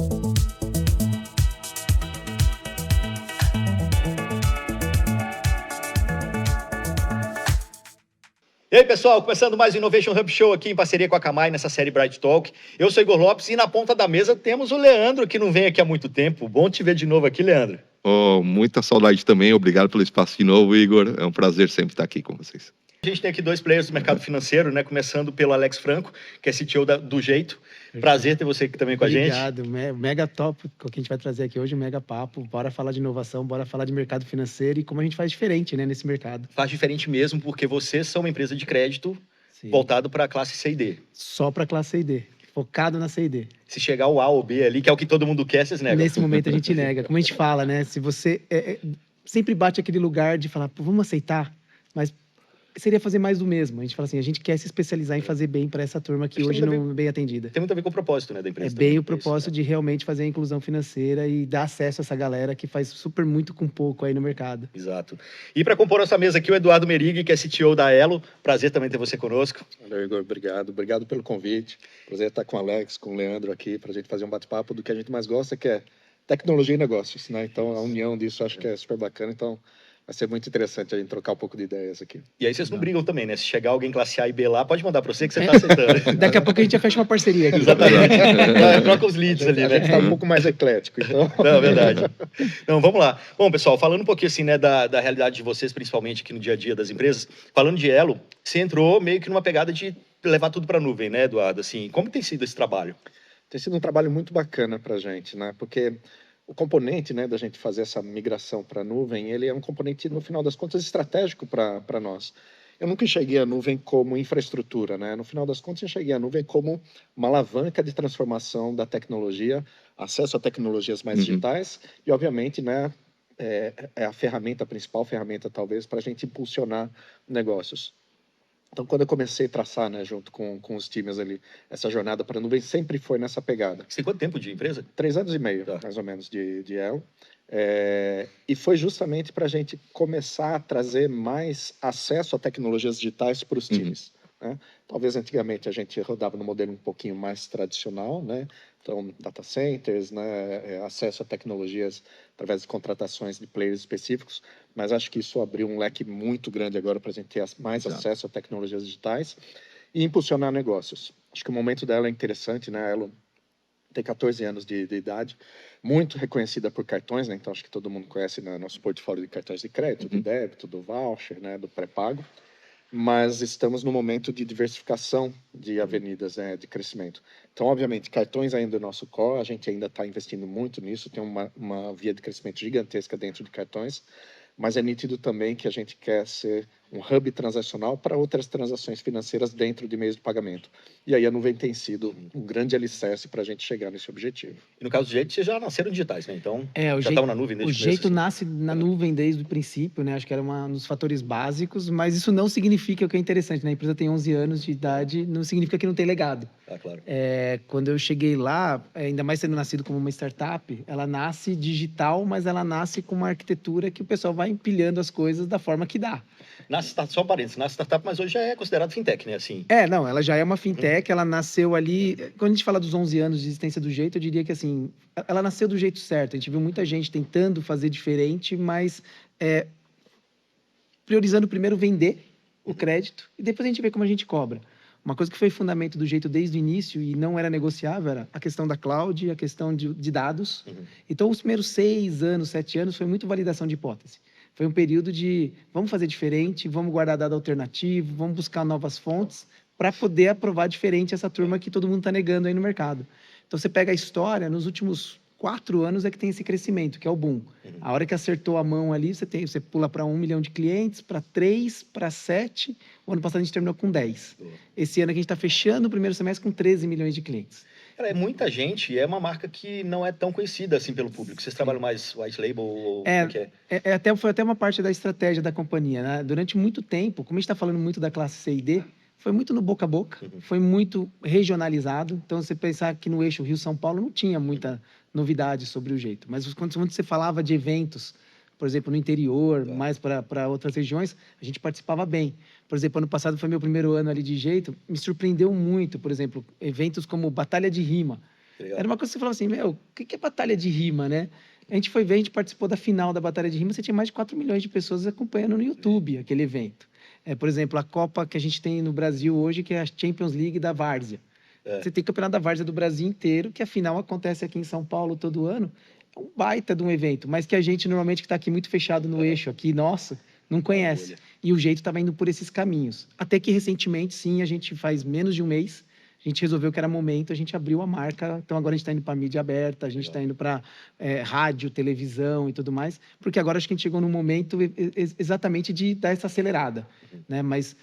E aí, pessoal, começando mais o Innovation Hub Show aqui em parceria com a Camai nessa série Bright Talk. Eu sou Igor Lopes e na ponta da mesa temos o Leandro, que não vem aqui há muito tempo. Bom te ver de novo aqui, Leandro. Oh, muita saudade também, obrigado pelo espaço de novo, Igor. É um prazer sempre estar aqui com vocês. A gente tem aqui dois players do mercado financeiro, né? Começando pelo Alex Franco, que é CTO do Jeito. Prazer ter você aqui também com a gente. Obrigado, mega top que a gente vai trazer aqui hoje, um mega papo. Bora falar de inovação, bora falar de mercado financeiro e como a gente faz diferente, né, nesse mercado. Faz diferente mesmo, porque vocês são uma empresa de crédito voltado para a classe C e D. Só para a classe C e D, focado na C e D. Se chegar o A ou B ali, que é o que todo mundo quer, vocês negam. Nesse momento a gente nega. Como a gente fala, né? Se você sempre bate aquele lugar de falar, pô, vamos aceitar, mas seria fazer mais do mesmo. A gente fala assim, a gente quer se especializar em fazer bem para essa turma que hoje não é bem atendida. Tem muito a ver com o propósito, né, da empresa. É bem o propósito de realmente fazer a inclusão financeira e dar acesso a essa galera que faz super muito com pouco aí no mercado. Exato. E para compor nossa mesa aqui, o Eduardo Merig, que é CTO da Elo. Prazer também ter você conosco. Valeu, Igor. Obrigado. Obrigado pelo convite. Prazer estar com o Alex, com o Leandro aqui, para a gente fazer um bate-papo do que a gente mais gosta, que é tecnologia e negócios, né? Então, a união disso acho que é super bacana. Então, vai ser muito interessante a gente trocar um pouco de ideias aqui. E aí vocês não brigam também, né? Se chegar alguém classe A e B lá, pode mandar para você que você está aceitando. Daqui a pouco a gente já fecha uma parceria aqui. Exatamente. Troca os leads ali, né? A gente está um pouco mais eclético, então. Não, verdade. Então, vamos lá. Bom, pessoal, falando um pouquinho assim, né, da realidade de vocês, principalmente aqui no dia a dia das empresas, falando de Elo, você entrou meio que numa pegada de levar tudo para a nuvem, né, Eduardo? Assim, como tem sido esse trabalho? Tem sido um trabalho muito bacana para a gente, né? Porque o componente, né, da gente fazer essa migração para a nuvem, ele é um componente, no final das contas, estratégico para nós. Eu nunca enxerguei a nuvem como infraestrutura, né? No final das contas, eu enxerguei a nuvem como uma alavanca de transformação da tecnologia, acesso a tecnologias mais digitais e, obviamente, né, é a ferramenta, a principal ferramenta, talvez, para a gente impulsionar negócios. Então, quando eu comecei a traçar, né, junto com os times ali, essa jornada para a nuvem, sempre foi nessa pegada. Você tem quanto tempo de empresa? 3 anos e meio, mais ou menos, de Elo. E foi justamente para a gente começar a trazer mais acesso a tecnologias digitais para os times. Né? Talvez antigamente a gente rodava no modelo um pouquinho mais tradicional, né? Então, data centers, né? Acesso a tecnologias através de contratações de players específicos, mas acho que isso abriu um leque muito grande agora para a gente ter mais acesso a tecnologias digitais e impulsionar negócios. Acho que o momento dela é interessante, né? Ela tem 14 anos de idade, muito reconhecida por cartões, né? Então acho que todo mundo conhece, né, nosso portfólio de cartões de crédito, de débito, do voucher, né, do pré-pago. Mas estamos no momento de diversificação de avenidas, né, de crescimento. Então, obviamente, cartões ainda é o nosso core, a gente ainda está investindo muito nisso, tem uma via de crescimento gigantesca dentro de cartões, mas é nítido também que a gente quer ser um hub transacional para outras transações financeiras dentro de meios de pagamento. E aí a nuvem tem sido um grande alicerce para a gente chegar nesse objetivo. E no caso do Jeito, vocês já nasceram digitais, né? Então, já jeito, estavam na nuvem desde o começo. O Jeito nasce na nuvem desde o princípio, né? Acho que era um dos fatores básicos, mas isso não significa, o que é interessante, né? A empresa tem 11 anos de idade, não significa que não tem legado. Ah, claro. Quando eu cheguei lá, ainda mais sendo nascido como uma startup, ela nasce digital, mas ela nasce com uma arquitetura que o pessoal vai empilhando as coisas da forma que dá. Só parênteses, nasce startup, mas hoje já é considerado fintech, né? Assim. Não, ela já é uma fintech, ela nasceu ali... Quando a gente fala dos 11 anos de existência do Jeito, eu diria que, assim, ela nasceu do jeito certo. A gente viu muita gente tentando fazer diferente, mas priorizando primeiro vender o crédito e depois a gente vê como a gente cobra. Uma coisa que foi fundamento do Jeito desde o início e não era negociável era a questão da cloud, a questão de dados. Então, os primeiros 6 anos, 7 anos, foi muito validação de hipótese. Foi um período de vamos fazer diferente, vamos guardar dado alternativo, vamos buscar novas fontes para poder aprovar diferente essa turma que todo mundo está negando aí no mercado. Então, você pega a história, nos últimos 4 anos é que tem esse crescimento, que é o boom. A hora que acertou a mão ali, você pula para 1 milhão de clientes, para 3, para 7. O ano passado a gente terminou com 10. Esse ano que a gente está fechando o primeiro semestre com 13 milhões de clientes. Cara, é muita gente e é uma marca que não é tão conhecida assim pelo público. Vocês trabalham mais white label ou como que é? Foi até uma parte da estratégia da companhia, né? Durante muito tempo, como a gente está falando muito da classe C e D, foi muito no boca a boca, foi muito regionalizado. Então, você pensar que no eixo Rio-São Paulo não tinha muita novidade sobre o Jeito. Mas quando você falava de eventos, por exemplo, no interior, mais para outras regiões, a gente participava bem. Por exemplo, ano passado foi meu primeiro ano ali de Jeito, me surpreendeu muito, por exemplo, eventos como Batalha de Rima. Legal. Era uma coisa que você falava assim, meu, o que é batalha de rima, né? A gente foi ver, a gente participou da final da Batalha de Rima, você tinha mais de 4 milhões de pessoas acompanhando no YouTube aquele evento. Por exemplo, a Copa que a gente tem no Brasil hoje, que é a Champions League da Várzea. É. Você tem campeonato da Várzea do Brasil inteiro, que a final acontece aqui em São Paulo todo ano. É um baita de um evento, mas que a gente normalmente que está aqui muito fechado no eixo aqui, nossa, não conhece. E o jeito estava indo por esses caminhos. Até que recentemente, sim, a gente faz menos de um mês, a gente resolveu que era momento, a gente abriu a marca. Então agora a gente está indo para mídia aberta, a gente está indo para rádio, televisão e tudo mais, porque agora acho que a gente chegou num momento exatamente de dar essa acelerada, né? Mas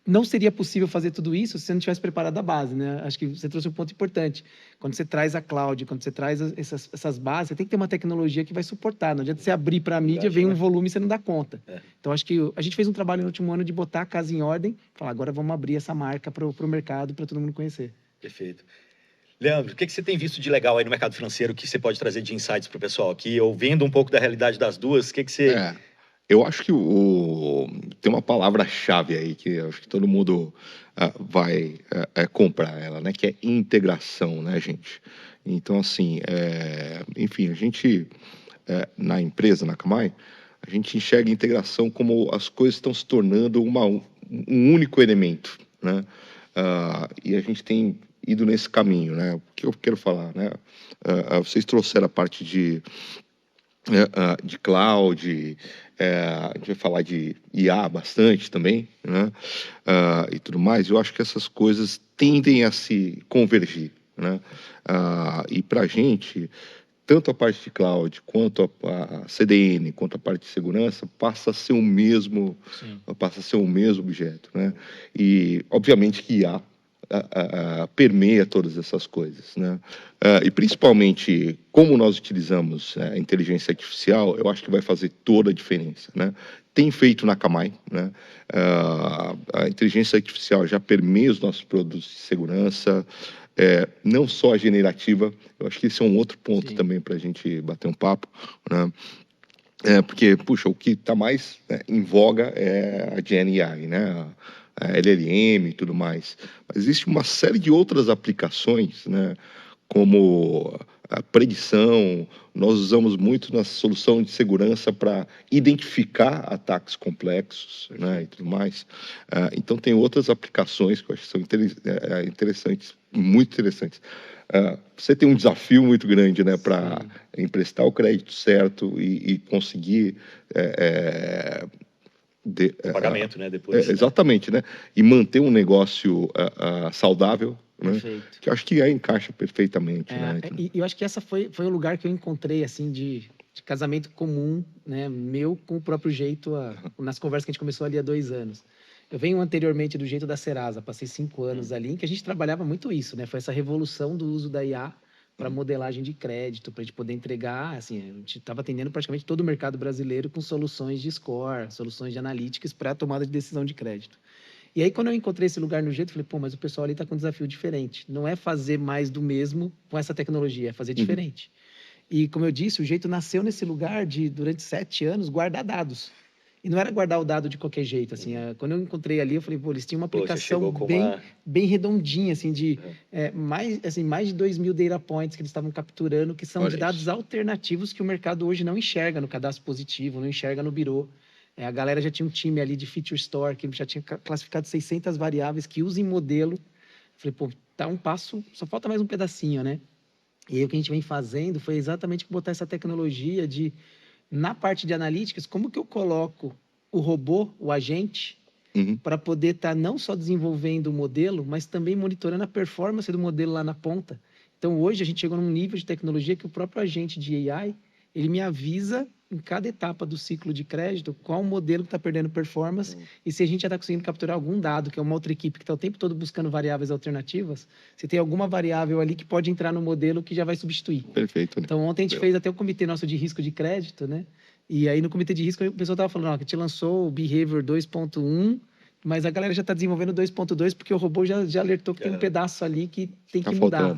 não seria possível fazer tudo isso se você não tivesse preparado a base, né? Acho que você trouxe um ponto importante. Quando você traz a cloud, quando você traz essas bases, você tem que ter uma tecnologia que vai suportar. Não adianta você abrir para a mídia, vem um volume e você não dá conta. Então, acho que a gente fez um trabalho no último ano de botar a casa em ordem, falar, agora vamos abrir essa marca para o mercado, para todo mundo conhecer. Perfeito. Leandro, o que você tem visto de legal aí no mercado financeiro que você pode trazer de insights para o pessoal aqui? Ouvindo um pouco da realidade das duas, o que você... Eu acho que tem uma palavra-chave aí que eu acho que todo mundo vai comprar ela, né? Que é integração, né, gente? Então, assim, enfim, a gente, na empresa, na Camai, a gente enxerga a integração como as coisas estão se tornando um único elemento, né? E a gente tem ido nesse caminho, né? O que eu quero falar, né? Vocês trouxeram a parte de cloud, a gente vai falar de IA bastante também, né? E tudo mais. Eu acho que essas coisas tendem a se convergir, né? E para a gente, tanto a parte de cloud, quanto a CDN, quanto a parte de segurança, passa a ser o mesmo objeto, né? E, obviamente, que IA permeia todas essas coisas, né? E principalmente como nós utilizamos a inteligência artificial, eu acho que vai fazer toda a diferença, né? Tem feito na Camai, né? A inteligência artificial já permeia os nossos produtos de segurança, não só a generativa. Eu acho que esse é um outro ponto também para a gente bater um papo, né? Porque, puxa, o que está mais em voga é a GenAI, né? A LLM e tudo mais. Mas existe uma série de outras aplicações, né? Como a predição. Nós usamos muito na solução de segurança para identificar ataques complexos, né? E tudo mais. Então, tem outras aplicações que eu acho que são interessantes, muito interessantes. Você tem um desafio muito grande, né, para emprestar o crédito certo e conseguir o pagamento, né, depois. Exatamente, né? E manter um negócio saudável, né? Perfeito. Que eu acho que encaixa perfeitamente, né? E eu acho que essa foi o lugar que eu encontrei, assim, de casamento comum, né, meu com o próprio jeito, nas conversas que a gente começou ali há 2 anos. Eu venho anteriormente do jeito da Serasa, passei 5 anos ali, em que a gente trabalhava muito isso, né? Foi essa revolução do uso da IA para modelagem de crédito, para a gente poder entregar, assim, a gente estava atendendo praticamente todo o mercado brasileiro com soluções de score, soluções de analytics para a tomada de decisão de crédito. E aí, quando eu encontrei esse lugar no jeito, eu falei, pô, mas o pessoal ali está com um desafio diferente. Não é fazer mais do mesmo com essa tecnologia, é fazer diferente. E, como eu disse, o jeito nasceu nesse lugar de, durante 7 anos, guardar dados. E não era guardar o dado de qualquer jeito, assim. Quando eu encontrei ali, eu falei, pô, eles tinham uma aplicação bem redondinha, assim, de mais de 2.000 data points que eles estavam capturando, que são de dados alternativos que o mercado hoje não enxerga no cadastro positivo, não enxerga no birô. A galera já tinha um time ali de feature store, que já tinha classificado 600 variáveis que usam modelo. Falei, pô, tá um passo, só falta mais um pedacinho, né? E aí o que a gente vem fazendo foi exatamente botar essa tecnologia de, na parte de analytics, como que eu coloco o robô, o agente, para poder estar não só desenvolvendo o modelo, mas também monitorando a performance do modelo lá na ponta. Então, hoje, a gente chegou num nível de tecnologia que o próprio agente de AI, ele me avisa em cada etapa do ciclo de crédito qual modelo que está perdendo performance e se a gente já está conseguindo capturar algum dado, que é uma outra equipe que está o tempo todo buscando variáveis alternativas, se tem alguma variável ali que pode entrar no modelo que já vai substituir. Perfeito. Então, ontem a gente fez até o comitê nosso de risco de crédito, né? E aí, no comitê de risco, o pessoal estava falando, ó, que a gente lançou o Behavior 2.1, mas a galera já está desenvolvendo 2.2 porque o robô já alertou que tem um pedaço ali que tem que mudar.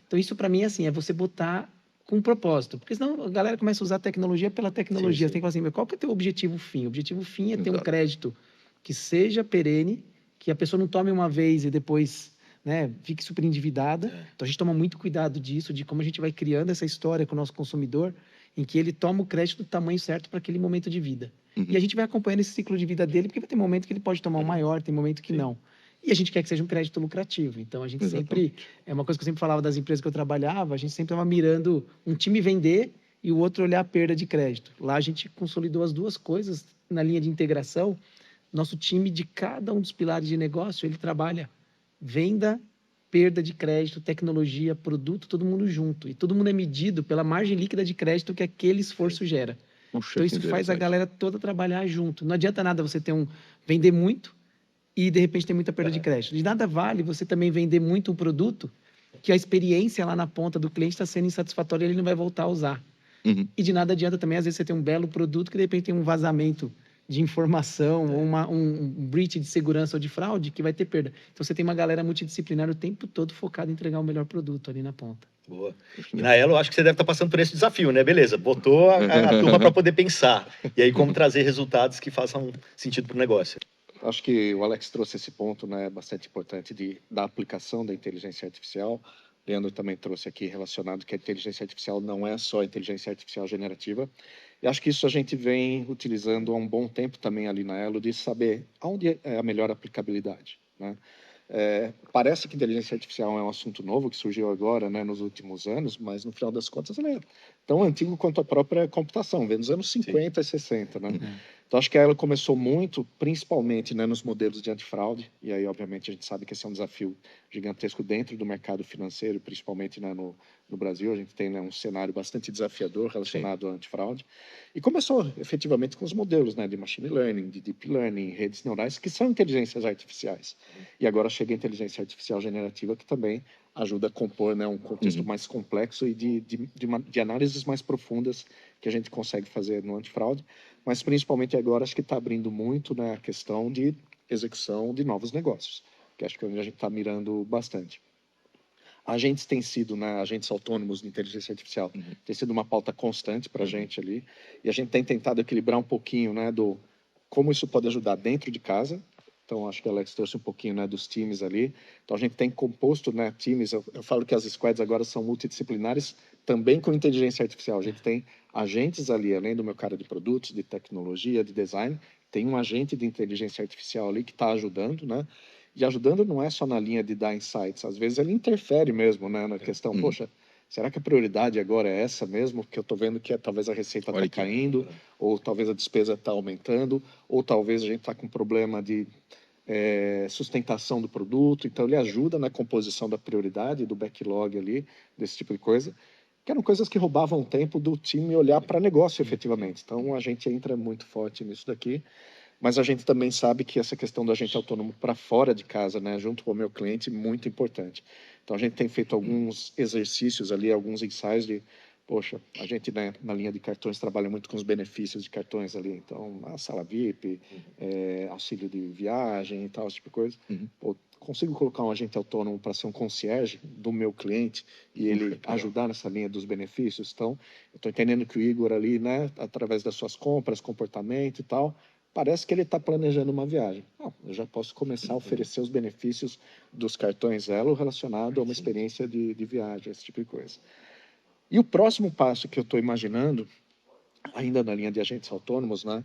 Então, isso para mim, assim, é você botar com um propósito, porque senão a galera começa a usar a tecnologia pela tecnologia. Você tem que falar assim, mas qual que é o teu objetivo fim? O objetivo fim é ter um crédito que seja perene, que a pessoa não tome uma vez e depois né, fique super endividada. Então, a gente toma muito cuidado disso, de como a gente vai criando essa história com o nosso consumidor, em que ele toma o crédito do tamanho certo para aquele momento de vida. E a gente vai acompanhando esse ciclo de vida dele, porque vai ter momento que ele pode tomar um maior, tem momento que não. E a gente quer que seja um crédito lucrativo. Então, a gente sempre... É uma coisa que eu sempre falava das empresas que eu trabalhava, a gente sempre estava mirando um time vender e o outro olhar a perda de crédito. Lá a gente consolidou as duas coisas na linha de integração. Nosso time, de cada um dos pilares de negócio, ele trabalha venda, perda de crédito, tecnologia, produto, todo mundo junto. E todo mundo é medido pela margem líquida de crédito que aquele esforço gera. Puxa, Então, isso faz a galera toda trabalhar junto. Não adianta nada você vender muito e, de repente, ter muita perda de crédito. De nada vale você também vender muito um produto que a experiência lá na ponta do cliente está sendo insatisfatória e ele não vai voltar a usar. E de nada adianta também, às vezes, você ter um belo produto que, de repente, tem um vazamento de informação, ou um breach de segurança ou de fraude que vai ter perda. Então, você tem uma galera multidisciplinar o tempo todo focada em entregar o melhor produto ali na ponta. Boa. E na Elo, acho que você deve estar passando por esse desafio, né? Beleza, botou a turma para poder pensar. E aí, como trazer resultados que façam sentido para o negócio. Acho que o Alex trouxe esse ponto, né, bastante importante da aplicação da inteligência artificial. Leandro também trouxe aqui relacionado que a inteligência artificial não é só inteligência artificial generativa. E acho que isso a gente vem utilizando há um bom tempo também ali na Elo, de saber onde é a melhor aplicabilidade, né? Parece que inteligência artificial é um assunto novo, que surgiu agora, né, nos últimos anos, mas no final das contas ele é tão antigo quanto a própria computação, vem dos anos 50 e 60, né? Então, acho que ela começou muito, principalmente, né, nos modelos de antifraude, e aí, obviamente, a gente sabe que esse é um desafio gigantesco dentro do mercado financeiro, principalmente, né, no Brasil. A gente tem, né, um cenário bastante desafiador relacionado à antifraude. E começou, efetivamente, com os modelos, né, de machine learning, de deep learning, redes neurais, que são inteligências artificiais. E agora chega a inteligência artificial generativa, que também ajuda a compor, né, um contexto mais complexo e de análises mais profundas que a gente consegue fazer no antifraude, mas principalmente agora acho que está abrindo muito, né, a questão de execução de novos negócios, que acho que é onde a gente está mirando bastante. Agentes têm sido, né, agentes autônomos de inteligência artificial, tem sido uma pauta constante para a gente ali, e a gente tem tentado equilibrar um pouquinho, né, do como isso pode ajudar dentro de casa. Então, acho que a Alex trouxe um pouquinho, né, dos times ali. Então, a gente tem composto, né, times. Eu falo que as squads agora são multidisciplinares, também com inteligência artificial. A gente tem agentes ali, além do meu cara de produtos, de tecnologia, de design, tem um agente de inteligência artificial ali que está ajudando, né? E ajudando não é só na linha de dar insights. Às vezes ele interfere mesmo, né, na questão, poxa, será que a prioridade agora é essa mesmo? Porque eu estou vendo que talvez a receita está caindo, ou talvez a despesa está aumentando, ou talvez a gente está com problema de sustentação do produto. Então, ele ajuda na composição da prioridade, do backlog ali, desse tipo de coisa, que eram coisas que roubavam tempo do time olhar para negócio, efetivamente. Então, a gente entra muito forte nisso daqui. Mas a gente também sabe que essa questão do agente autônomo para fora de casa, né, junto com o meu cliente, é muito importante. Então, a gente tem feito alguns exercícios ali, alguns ensaios de, poxa, a gente, né, na linha de cartões trabalha muito com os benefícios de cartões ali. Então, a sala VIP, auxílio de viagem e tal, esse tipo de coisa. Pô, consigo colocar um agente autônomo para ser um concierge do meu cliente e ele ajudar nessa linha dos benefícios? Então, eu estou entendendo que o Igor ali, né, através das suas compras, comportamento e tal, parece que ele está planejando uma viagem. Não, eu já posso começar a oferecer os benefícios dos cartões Elo relacionado a uma experiência de viagem, esse tipo de coisa. E o próximo passo que eu estou imaginando, ainda na linha de agentes autônomos, né,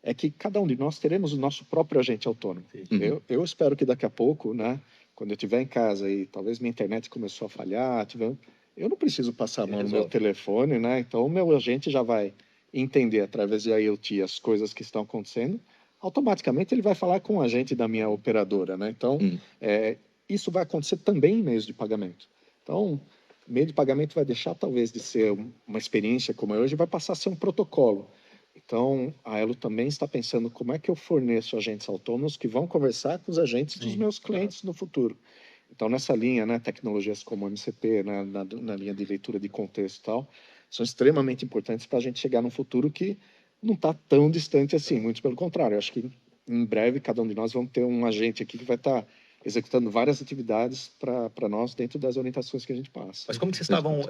é que cada um de nós teremos o nosso próprio agente autônomo. Eu espero que daqui a pouco, né, quando eu estiver em casa e talvez minha internet começou a falhar, eu não preciso passar a mão no meu telefone, né? Então, o meu agente já vai entender através de IoT as coisas que estão acontecendo. Automaticamente, ele vai falar com o agente da minha operadora, né? Então, isso vai acontecer também em meios de pagamento. Então, meio de pagamento vai deixar, talvez, de ser uma experiência como é hoje, vai passar a ser um protocolo. Então, a Elo também está pensando como é que eu forneço agentes autônomos que vão conversar com os agentes dos meus clientes no futuro. Então, nessa linha, né, tecnologias como MCP, né, na linha de leitura de contexto e tal, são extremamente importantes para a gente chegar num futuro que não está tão distante assim, muito pelo contrário. Eu acho que, em breve, cada um de nós vamos ter um agente aqui que vai estar executando várias atividades para nós dentro das orientações que a gente passa. Mas como que vocês estavam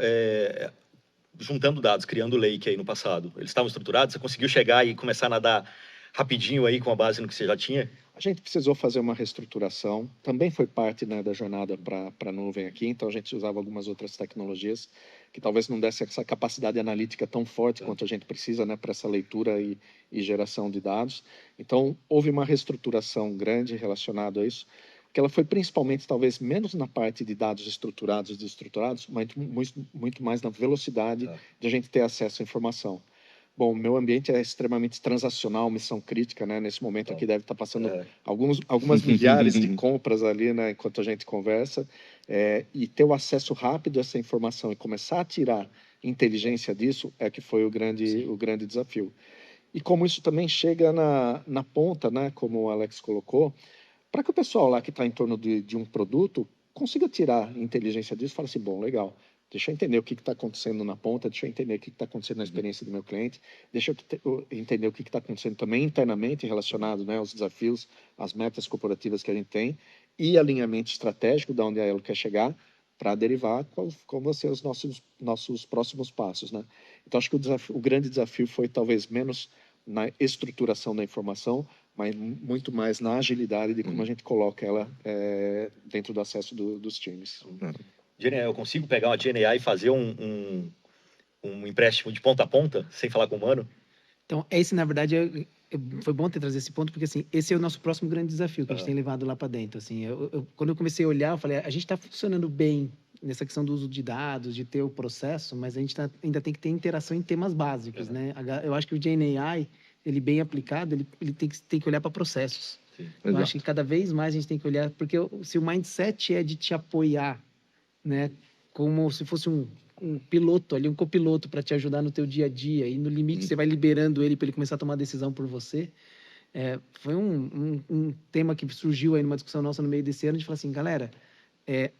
juntando dados, criando lake aí no passado? Eles estavam estruturados? Você conseguiu chegar e começar a nadar rapidinho aí com a base no que você já tinha? A gente precisou fazer uma reestruturação, também foi parte, né, da jornada para a nuvem aqui, então a gente usava algumas outras tecnologias que talvez não desse essa capacidade analítica tão forte quanto a gente precisa, né, para essa leitura e geração de dados. Então, houve uma reestruturação grande relacionada a isso, que ela foi principalmente, talvez, menos na parte de dados estruturados e desestruturados, mas muito mais na velocidade de a gente ter acesso à informação. Bom, meu ambiente é extremamente transacional, missão crítica, né? Nesse momento aqui deve estar passando algumas milhares de compras ali, né? Enquanto a gente conversa. E ter o acesso rápido a essa informação e começar a tirar inteligência disso é que foi o grande desafio. E como isso também chega na ponta, né? Como o Alex colocou, para que o pessoal lá que está em torno de um produto consiga tirar inteligência disso e fala assim, bom, legal, deixa eu entender o que está acontecendo na ponta, deixa eu entender o que está acontecendo na experiência do meu cliente, deixa eu entender o que está acontecendo também internamente relacionado, né, aos desafios, às metas corporativas que a gente tem e alinhamento estratégico de onde a Elo quer chegar para derivar qual vão ser os nossos próximos passos, né? Então, acho que o grande desafio foi talvez menos na estruturação da informação, mas muito mais na agilidade de como a gente coloca ela dentro do acesso dos times. Eu consigo pegar uma GenAI e fazer um empréstimo de ponta a ponta, sem falar com o humano? Então, esse, na verdade, foi bom ter trazido esse ponto, porque, assim, esse é o nosso próximo grande desafio que a gente tem levado lá para dentro. Assim, quando eu comecei a olhar, eu falei, a gente está funcionando bem nessa questão do uso de dados, de ter o processo, mas a gente ainda tem que ter interação em temas básicos, né? Eu acho que o GenAI, ele bem aplicado, ele tem que olhar para processos. Eu acho que cada vez mais a gente tem que olhar, porque se o mindset é de te apoiar, né, como se fosse um piloto ali, um copiloto para te ajudar no teu dia a dia, e no limite você vai liberando ele para ele começar a tomar decisão por você. Foi um tema que surgiu aí numa discussão nossa no meio desse ano, de falar assim, galera,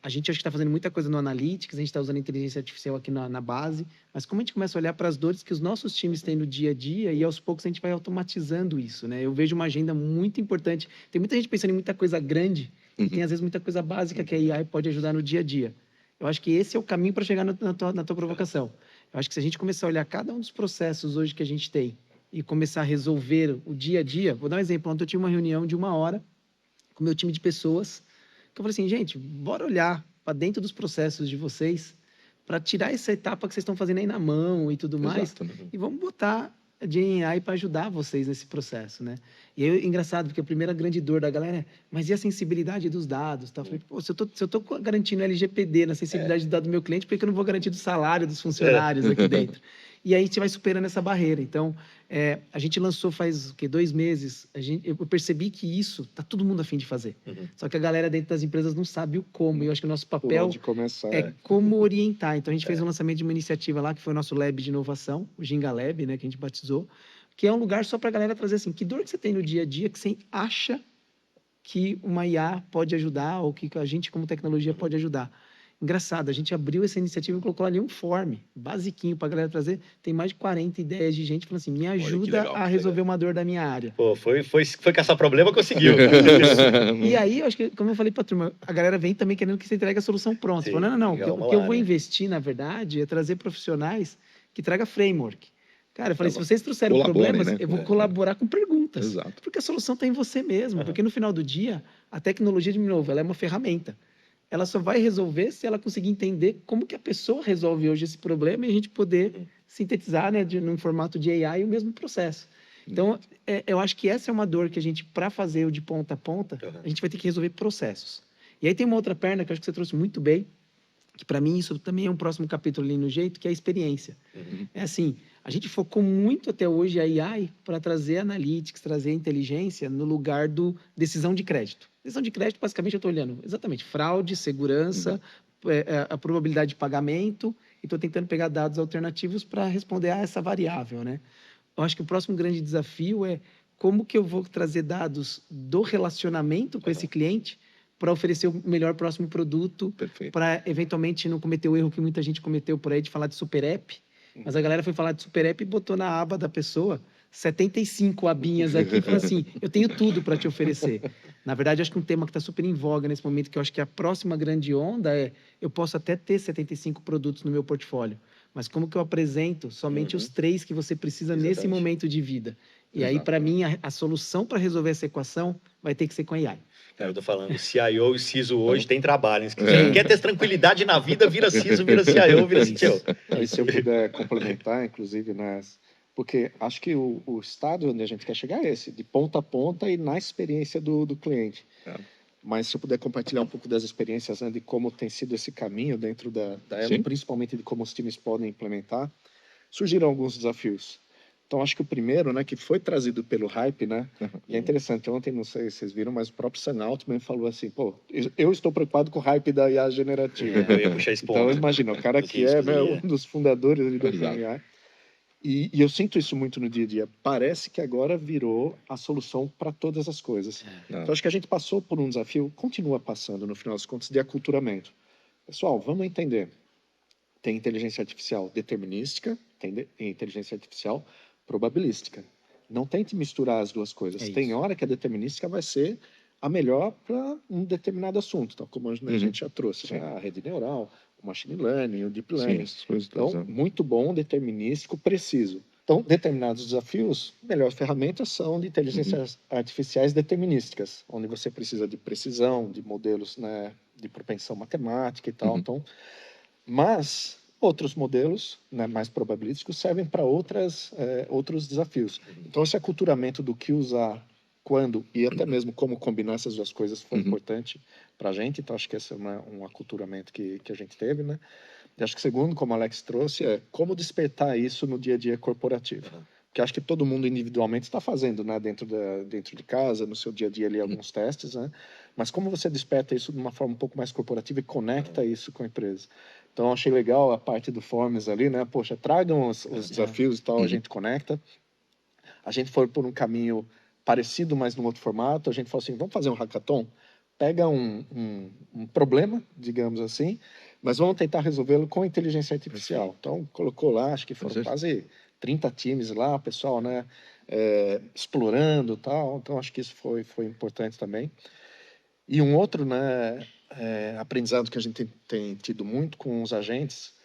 a gente acho que está fazendo muita coisa no Analytics, a gente está usando inteligência artificial aqui na base, mas como a gente começa a olhar para as dores que os nossos times têm no dia a dia, e aos poucos a gente vai automatizando isso, né? Eu vejo uma agenda muito importante. Tem muita gente pensando em muita coisa grande, e tem às vezes muita coisa básica que a AI pode ajudar no dia a dia. Eu acho que esse é o caminho para chegar na tua provocação. Eu acho que se a gente começar a olhar cada um dos processos hoje que a gente tem e começar a resolver o dia a dia... Vou dar um exemplo. Ontem eu tive uma reunião de 1 hora com o meu time de pessoas, que eu falei assim, gente, bora olhar para dentro dos processos de vocês para tirar essa etapa que vocês estão fazendo aí na mão e tudo mais, e vamos botar a GenAI para ajudar vocês nesse processo, né? E aí, engraçado, porque a primeira grande dor da galera é, mas e a sensibilidade dos dados? Tá? Eu falei, pô, se eu tô garantindo LGPD na sensibilidade do dado do meu cliente, por que eu não vou garantir do salário dos funcionários aqui dentro? E aí a gente vai superando essa barreira. Então, a gente lançou faz 2 meses, eu percebi que isso tá todo mundo a fim de fazer. Só que a galera dentro das empresas não sabe o como. E eu acho que o nosso papel é como orientar. Então, a gente fez um lançamento de uma iniciativa lá, que foi o nosso Lab de inovação, o Ginga Lab, né, que a gente batizou, que é um lugar só para a galera trazer assim, que dor que você tem no dia a dia que você acha que uma IA pode ajudar ou que a gente, como tecnologia, pode ajudar. Engraçado, a gente abriu essa iniciativa e colocou ali um form, basiquinho, para a galera trazer. Tem mais de 40 ideias de gente falando assim, me ajuda a resolver uma dor da minha área. Pô, foi caçar problema, conseguiu. E aí, eu acho que, como eu falei para a turma, a galera vem também querendo que você entregue a solução pronta. Sim, falou, não, o que eu vou investir, na verdade, é trazer profissionais que tragam framework. Cara, eu falei, se vocês trouxeram problemas, né? Eu vou colaborar com perguntas. Exato. Porque a solução está em você mesmo. Porque no final do dia, a tecnologia, de novo, ela é uma ferramenta. Ela só vai resolver se ela conseguir entender como que a pessoa resolve hoje esse problema e a gente poder sintetizar, né, num formato de AI o mesmo processo. Então, eu acho que essa é uma dor que a gente, para fazer o de ponta a ponta, a gente vai ter que resolver processos. E aí tem uma outra perna que eu acho que você trouxe muito bem, que para mim isso também é um próximo capítulo ali no jeito, que é a experiência. É assim, a gente focou muito até hoje a AI para trazer analytics, trazer inteligência no lugar do decisão de crédito. Decisão de crédito, basicamente, eu estou olhando exatamente fraude, segurança, a probabilidade de pagamento, e estou tentando pegar dados alternativos para responder a essa variável, né? Eu acho que o próximo grande desafio é como que eu vou trazer dados do relacionamento com esse cliente para oferecer o melhor próximo produto, para eventualmente não cometer o erro que muita gente cometeu por aí de falar de super app, mas a galera foi falar de super app e botou na aba da pessoa 75 abinhas aqui e falou assim, eu tenho tudo para te oferecer. Na verdade, acho que um tema que está super em voga nesse momento, que eu acho que a próxima grande onda é, eu posso até ter 75 produtos no meu portfólio, mas como que eu apresento somente os 3 que você precisa nesse momento de vida? E aí, Exato. para mim, a solução para resolver essa equação vai ter que ser com AI. Cara, eu tô falando, CIO e CISO hoje tem trabalho. Hein? Se É. quer ter tranquilidade na vida, vira CISO, vira CIO, vira CTO. E se eu puder complementar, inclusive, porque acho que o estado onde a gente quer chegar é esse, de ponta a ponta e na experiência do cliente. É. Mas se eu puder compartilhar um pouco das experiências, né, de como tem sido esse caminho dentro da Sim. Elo, principalmente de como os times podem implementar, surgiram alguns desafios. Então, acho que o primeiro, né, que foi trazido pelo hype, né, e é interessante, ontem, não sei se vocês viram, mas o próprio Sam Altman falou assim, pô, eu estou preocupado com o hype da IA generativa. Eu ia puxar esse ponto. Então, imagina, o cara Do que é, riscos né, da IA. um dos fundadores ali do Exato. OpenAI. E eu sinto isso muito no dia a dia. Parece que agora virou a solução para todas as coisas. Não. Então, acho que a gente passou por um desafio, continua passando, no final das contas, de aculturamento. Pessoal, vamos entender. Tem inteligência artificial determinística, tem inteligência artificial probabilística. Não tente misturar as duas coisas. É Tem isso. hora que a determinística vai ser a melhor para um determinado assunto, tal como a gente já trouxe, Sim. né? A rede neural, o machine learning, o deep Sim, learning. essas coisas Então, todas, né? muito bom, determinístico, preciso. Então, determinados desafios, melhores ferramentas são de inteligências artificiais determinísticas, onde você precisa de precisão, de modelos, né, de propensão matemática e tal. Uhum. Então, mas outros modelos, né, mais probabilísticos servem para outros desafios. Então, esse aculturamento do que usar, quando e até mesmo como combinar essas duas coisas foi importante para a gente. Então, acho que esse é um aculturamento que a gente teve, né? E acho que segundo, como o Alex trouxe, é como despertar isso no dia a dia corporativo. Porque acho que todo mundo individualmente está fazendo, né, dentro de casa, no seu dia a dia ali, alguns testes, né? Mas como você desperta isso de uma forma um pouco mais corporativa e conecta isso com a empresa? Então, achei legal a parte do Forms ali, né? Poxa, tragam os desafios e tal, a gente conecta. A gente foi por um caminho parecido, mas num outro formato. A gente falou assim, vamos fazer um hackathon? Pega um problema, digamos assim, mas vamos tentar resolvê-lo com inteligência artificial. Então, colocou lá, acho que foram quase 30 times lá, pessoal, né, explorando e tal. Então, acho que isso foi importante também. E um outro, né, aprendizado que a gente tem tido muito com os agentes,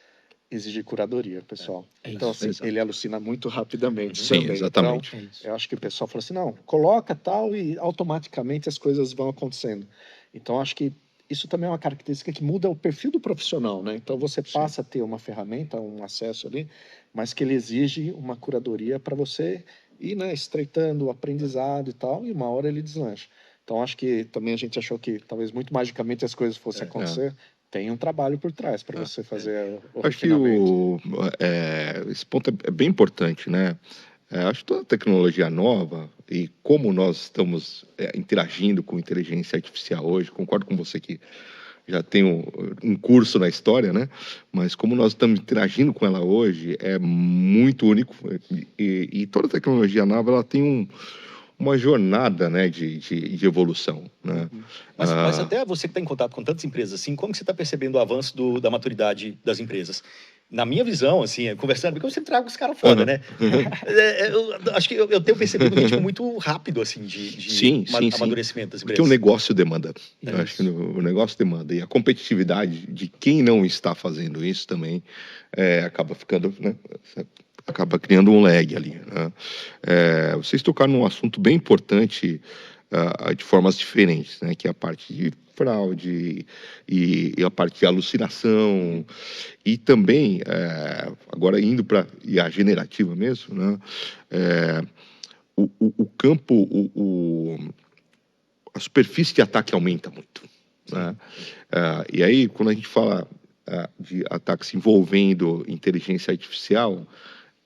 exigir curadoria, pessoal. Então, isso. assim, ele alucina muito rapidamente Sim, também. exatamente. Então, É isso. eu acho que o pessoal falou assim, não, coloca tal e automaticamente as coisas vão acontecendo. Então, acho que isso também é uma característica que muda o perfil do profissional, né? Então, você passa a ter uma ferramenta, um acesso ali, mas que ele exige uma curadoria para você ir, né, estreitando o aprendizado e tal, e uma hora ele deslancha. Então, acho que também a gente achou que talvez muito magicamente as coisas fossem acontecer. Tem um trabalho por trás para você fazer o Acho que refinamento. esse ponto é bem importante, né? Acho que toda tecnologia nova e como nós estamos interagindo com inteligência artificial hoje, concordo com você que já tem um curso na história, né? Mas como nós estamos interagindo com ela hoje, é muito único. E toda tecnologia nova, ela tem uma jornada, né, de evolução, né? Mas até você que está em contato com tantas empresas, assim, como que você está percebendo o avanço da maturidade das empresas? Na minha visão, assim, conversando, porque eu sempre trago os caras foda, né? Eu acho que eu tenho percebido um ritmo muito rápido, assim, de Sim. amadurecimento das Porque o empresas. negócio demanda. É Eu acho que isso. o negócio demanda. E a competitividade de quem não está fazendo isso também acaba ficando, né? Acaba criando um lag ali, né? Vocês tocaram num assunto bem importante de formas diferentes, né? Que é a parte de fraude e a parte de alucinação e também agora indo para IA generativa mesmo, né? O campo, a superfície de ataque aumenta muito, né? E aí quando a gente fala de ataques envolvendo inteligência artificial,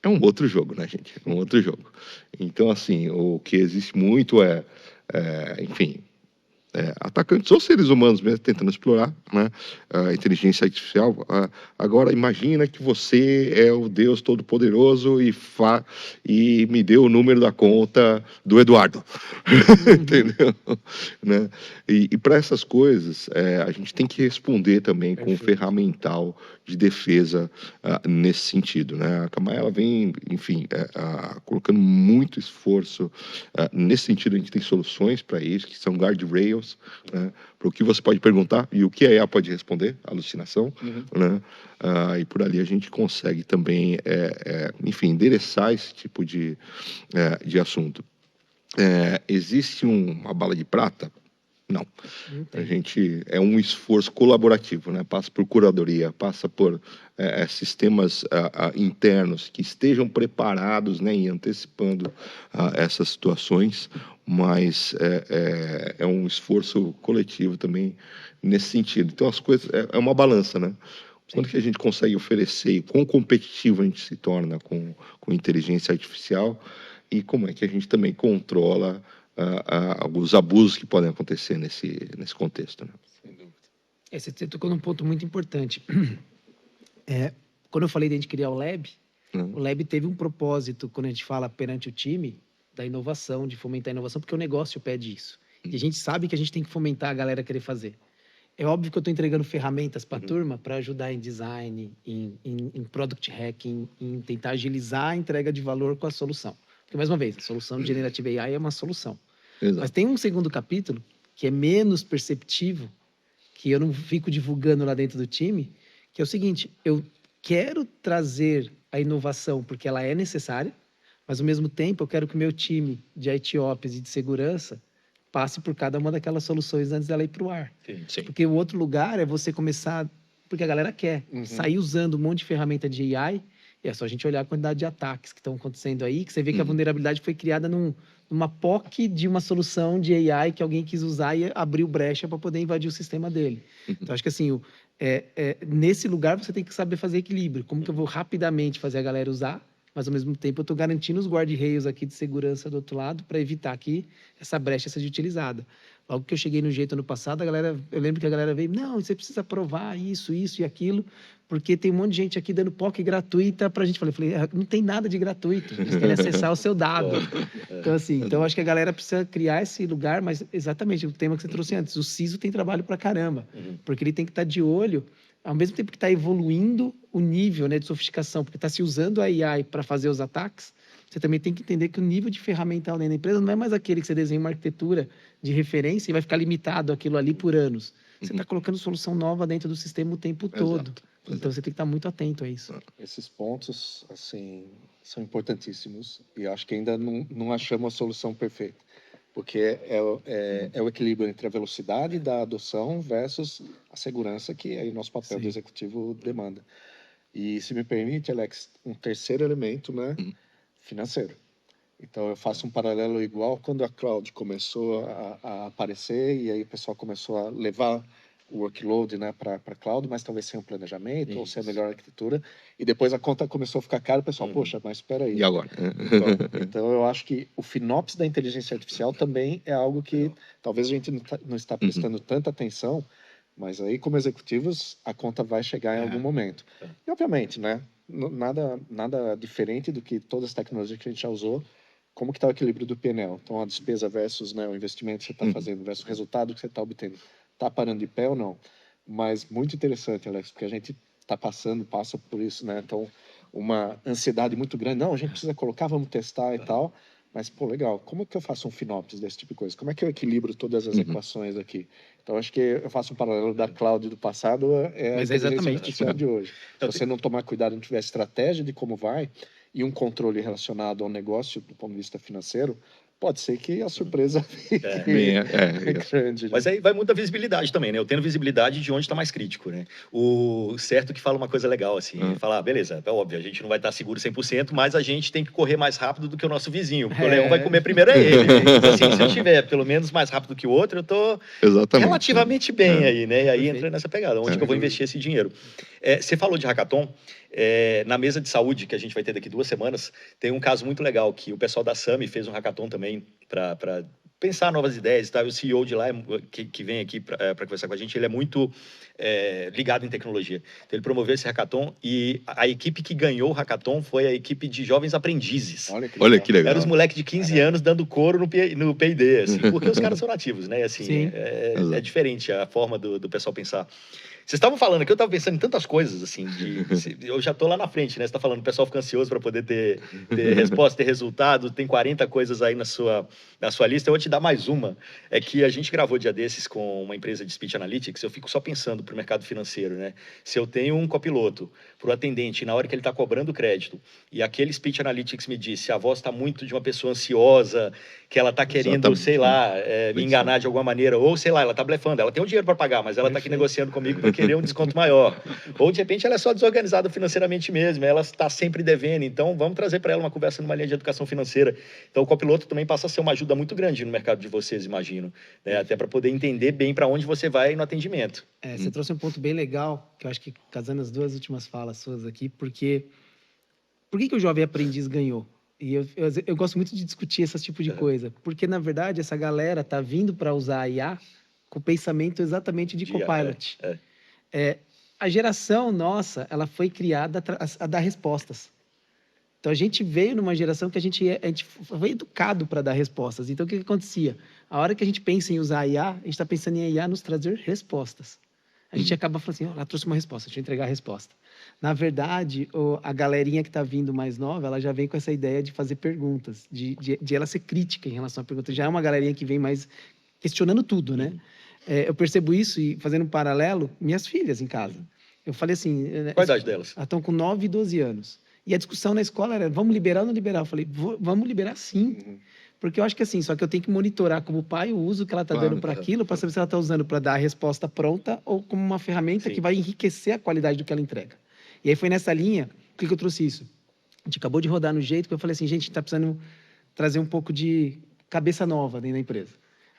é um outro jogo, né, gente? É um outro jogo. Então, assim, o que existe muito enfim, atacantes ou seres humanos mesmo tentando explorar, né, a inteligência artificial. Agora, imagina que você é o Deus Todo-Poderoso e me deu o número da conta do Eduardo. Entendeu? Né? E para essas coisas, a gente tem que responder também com um ferramental de defesa nesse sentido, né? A Kamai, ela vem, enfim, colocando muito esforço nesse sentido. A gente tem soluções para isso, que são guardrails, seus, né? Para o que você pode perguntar e o que a IA pode responder, alucinação, né? E por ali a gente consegue também, enfim, endereçar esse tipo de assunto. Existe uma bala de prata? Não. A gente é um esforço colaborativo, né? Passa por curadoria, passa por sistemas internos que estejam preparados, né, e antecipando essas situações, mas é um esforço coletivo também nesse sentido. Então as coisas é uma balança, né? Quanto que a gente consegue oferecer e quão competitivo a gente se torna com inteligência artificial e como é que a gente também controla alguns abusos que podem acontecer nesse contexto, né? Sem dúvida. Você tocou num ponto muito importante. Quando eu falei de a gente criar o Lab teve um propósito, quando a gente fala perante o time, da inovação, de fomentar a inovação, porque o negócio pede isso. E a gente sabe que a gente tem que fomentar a galera a querer fazer. É óbvio que eu estou entregando ferramentas para a turma para ajudar em design, em product hacking, em tentar agilizar a entrega de valor com a solução. Porque, mais uma vez, a solução de Generative AI é uma solução. Exato. Mas tem um segundo capítulo, que é menos perceptivo, que eu não fico divulgando lá dentro do time, que é o seguinte: eu quero trazer a inovação porque ela é necessária, mas ao mesmo tempo eu quero que o meu time de IT Ops e de segurança passe por cada uma daquelas soluções antes dela ir para o ar. Sim. Porque o outro lugar é você começar, porque a galera quer, sair usando um monte de ferramenta de AI, e é só a gente olhar a quantidade de ataques que estão acontecendo aí, que você vê que a vulnerabilidade foi criada numa POC de uma solução de AI que alguém quis usar e abriu brecha para poder invadir o sistema dele. Então, acho que assim, nesse lugar você tem que saber fazer equilíbrio. Como que eu vou rapidamente fazer a galera usar, mas ao mesmo tempo eu estou garantindo os guarda-reios aqui de segurança do outro lado para evitar que essa brecha seja utilizada. Logo que eu cheguei no jeito ano passado, eu lembro que a galera veio, não, você precisa provar isso e aquilo, porque tem um monte de gente aqui dando POC gratuita para a gente. Falei, não tem nada de gratuito, eles querem acessar o seu dado. Então, assim, acho que a galera precisa criar esse lugar, mas exatamente o tema que você trouxe antes, o CISO tem trabalho para caramba, porque ele tem que estar de olho, ao mesmo tempo que está evoluindo o nível, né, de sofisticação, porque está se usando a AI para fazer os ataques, você também tem que entender que o nível de ferramental dentro da empresa não é mais aquele que você desenha uma arquitetura de referência e vai ficar limitado aquilo ali por anos. Você está colocando solução nova dentro do sistema o tempo todo. Então, você tem que estar muito atento a isso. Esses pontos, assim, são importantíssimos e acho que ainda não achamos a solução perfeita, porque é o equilíbrio entre a velocidade da adoção versus a segurança que aí o nosso papel do executivo demanda. E, se me permite, Alex, um terceiro elemento, né, financeiro. Então, eu faço um paralelo igual quando a cloud começou a aparecer e aí o pessoal começou a levar o workload, né, para a cloud, mas talvez sem um planejamento ou sem a melhor arquitetura. E depois a conta começou a ficar cara, o pessoal, poxa, mas espera aí. E agora? Então, eu acho que o FinOps da inteligência artificial também é algo que talvez a gente não está prestando tanta atenção, mas aí, como executivos, a conta vai chegar em algum momento. E, obviamente, né, nada diferente do que todas as tecnologias que a gente já usou, como que está o equilíbrio do PNL? Então, a despesa versus, né, o investimento que você está fazendo versus o resultado que você está obtendo. Está parando de pé ou não? Mas muito interessante, Alex, porque a gente passa por isso, né? Então, uma ansiedade muito grande. Não, a gente precisa colocar, vamos testar e tal. Mas, pô, legal. Como é que eu faço um FinOps desse tipo de coisa? Como é que eu equilibro todas as equações aqui? Então, acho que eu faço um paralelo da cloud do passado Mas a é inteligência exatamente artificial de hoje. Se você não tomar cuidado, não tiver estratégia de como vai e um controle relacionado ao negócio do ponto de vista financeiro, pode ser que a surpresa fique grande. Né? Mas aí vai muita visibilidade também, né? Eu tendo visibilidade de onde está mais crítico, né? O certo que fala uma coisa legal, assim, falar, beleza, é óbvio, a gente não vai estar seguro 100%, mas a gente tem que correr mais rápido do que o nosso vizinho, porque o leão vai comer primeiro ele. Então, assim, se eu tiver pelo menos mais rápido que o outro, eu tô relativamente bem aí, né? E aí entra nessa pegada, onde que eu vou investir esse dinheiro. Você falou de hackathon, na mesa de saúde, que a gente vai ter daqui 2 semanas, tem um caso muito legal, que o pessoal da SAMI fez um hackathon também para pensar novas ideias e tal. O CEO de lá, que vem aqui para conversar com a gente, ele é muito ligado em tecnologia. Então, ele promoveu esse hackathon e a equipe que ganhou o hackathon foi a equipe de jovens aprendizes. Olha que legal. Eram os moleques de 15 anos dando couro no P&D, assim, porque os caras são nativos, né? Assim, é diferente a forma do pessoal pensar. Vocês estavam falando que eu estava pensando em tantas coisas, assim, eu já estou lá na frente, né? Você está falando, o pessoal fica ansioso para poder ter resposta, ter resultado, tem 40 coisas aí na sua lista. Eu vou te dar mais uma, é que a gente gravou dia desses com uma empresa de Speech Analytics, eu fico só pensando para o mercado financeiro, né? Se eu tenho um copiloto para o atendente, na hora que ele está cobrando crédito, e aquele Speech Analytics me disse, a voz está muito de uma pessoa ansiosa, que ela está querendo, sei lá, me enganar de alguma maneira, ou sei lá, ela está blefando, ela tem o dinheiro para pagar, mas ela está aqui negociando comigo para querer um desconto maior. Ou, de repente, ela é só desorganizada financeiramente mesmo, ela está sempre devendo, então vamos trazer para ela uma conversa numa linha de educação financeira. Então, o copiloto também passa a ser uma ajuda muito grande no mercado de vocês, imagino, né? Até para poder entender bem para onde você vai no atendimento. Você trouxe um ponto bem legal, que eu acho que casando as duas últimas falas suas aqui, porque por que o jovem aprendiz ganhou? E eu gosto muito de discutir esse tipo de coisa, porque, na verdade, essa galera tá vindo para usar a IA com o pensamento exatamente de Copilot. A geração nossa, ela foi criada a dar respostas. Então, a gente veio numa geração que a gente foi educado para dar respostas. Então, o que acontecia? A hora que a gente pensa em usar a IA, a gente está pensando em a IA nos trazer respostas. A gente acaba falando assim, ela trouxe uma resposta, deixa eu entregar a resposta. Na verdade, a galerinha que está vindo mais nova, ela já vem com essa ideia de fazer perguntas, de ela ser crítica em relação à pergunta. Já é uma galerinha que vem mais questionando tudo, né? Eu percebo isso e, fazendo um paralelo, minhas filhas em casa. Eu falei assim... Qual a idade delas? Elas estão com 9 e 12 anos. E a discussão na escola era, vamos liberar ou não liberar? Eu falei, vamos liberar sim. Porque eu acho que assim, só que eu tenho que monitorar como pai o uso que ela está dando para aquilo, para saber se ela está usando para dar a resposta pronta ou como uma ferramenta que vai enriquecer a qualidade do que ela entrega. E aí foi nessa linha que eu trouxe isso. A gente acabou de rodar no jeito que eu falei assim, gente, a gente está precisando trazer um pouco de cabeça nova dentro da empresa.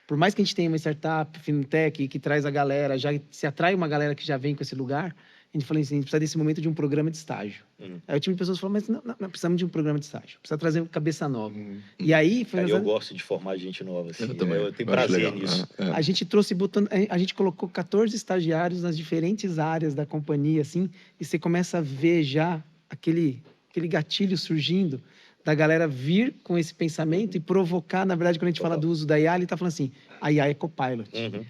Por mais que a gente tenha uma startup, fintech, que traz a galera, já se atrai uma galera que já vem com esse lugar, a gente falou assim, a gente precisa desse momento de um programa de estágio. Aí o time de pessoas falou, mas não precisamos de um programa de estágio, precisa trazer uma cabeça nova. E aí... eu gosto de formar gente nova, assim, eu tenho prazer nisso. A gente trouxe, a gente colocou 14 estagiários nas diferentes áreas da companhia, assim, e você começa a ver já aquele gatilho surgindo da galera vir com esse pensamento e provocar, na verdade, quando a gente fala do uso da IA, ele está falando assim, a IA é Copilot.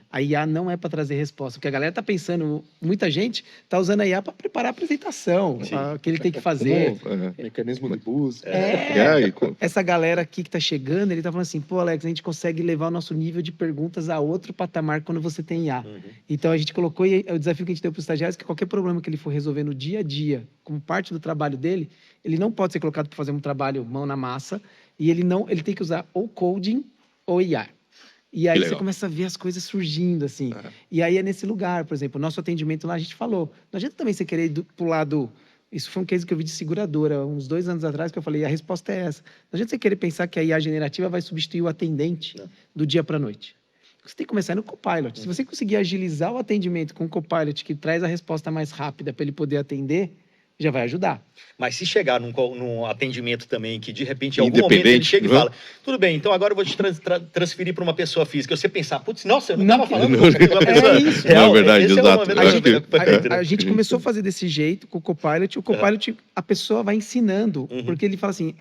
A IA não é para trazer resposta. Porque a galera está pensando, muita gente está usando a IA para preparar a apresentação, que ele tem que fazer. Mecanismo de busca. Essa galera aqui que está chegando, ele está falando assim, pô, Alex, a gente consegue levar o nosso nível de perguntas a outro patamar quando você tem IA. Então, a gente colocou, e o desafio que a gente deu para os estagiários, que qualquer problema que ele for resolver no dia a dia, como parte do trabalho dele, ele não pode ser colocado para fazer um trabalho mão na massa, e ele tem que usar ou coding ou IA. E aí você começa a ver as coisas surgindo, assim. E aí é nesse lugar, por exemplo, o nosso atendimento lá, a gente falou, não adianta também você querer ir pro lado... Isso foi um case que eu vi de seguradora, uns 2 anos atrás, que eu falei, a resposta é essa. Não adianta você querer pensar que a IA generativa vai substituir o atendente do dia para a noite. Você tem que começar no Copilot. Se você conseguir agilizar o atendimento com o Copilot, que traz a resposta mais rápida para ele poder atender, já vai ajudar. Mas se chegar num atendimento também, que de repente, em algum momento, ele chega e fala, tudo bem, então agora eu vou te transferir para uma pessoa física. Você pensar, putz, nossa, eu não estava falando com uma pessoa real. Não, é verdade, exato. A gente começou a fazer desse jeito, com o Copilot. O Copilot, a pessoa vai ensinando, porque ele fala assim,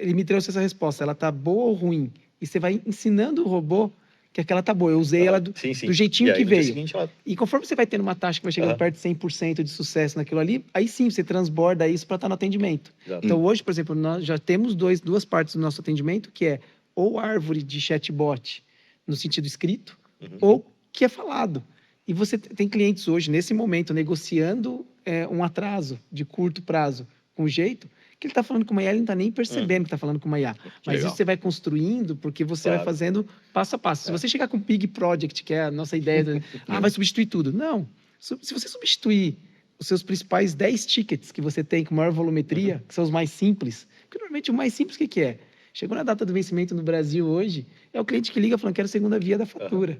ele me trouxe essa resposta, ela tá boa ou ruim? E você vai ensinando o robô que aquela tá boa. Eu usei ela do jeitinho que veio. Seguinte, E conforme você vai tendo uma taxa que vai chegando perto de 100% de sucesso naquilo ali, aí sim, você transborda isso para estar no atendimento. Então, hoje, por exemplo, nós já temos duas partes do nosso atendimento, que é ou árvore de chatbot no sentido escrito, ou que é falado. E você tem clientes hoje, nesse momento, negociando um atraso de curto prazo com jeito, que ele está falando com uma IA, ele não está nem percebendo que está falando com uma IA. Mas isso você vai construindo, porque você vai fazendo passo a passo. Se você chegar com o Pig Project, que é a nossa ideia, vai substituir tudo. Não. Se você substituir os seus principais 10 tickets que você tem com maior volumetria, que são os mais simples, porque normalmente o mais simples, o que é? Chegou na data do vencimento no Brasil hoje, é o cliente que liga falando, quero segunda via da fatura.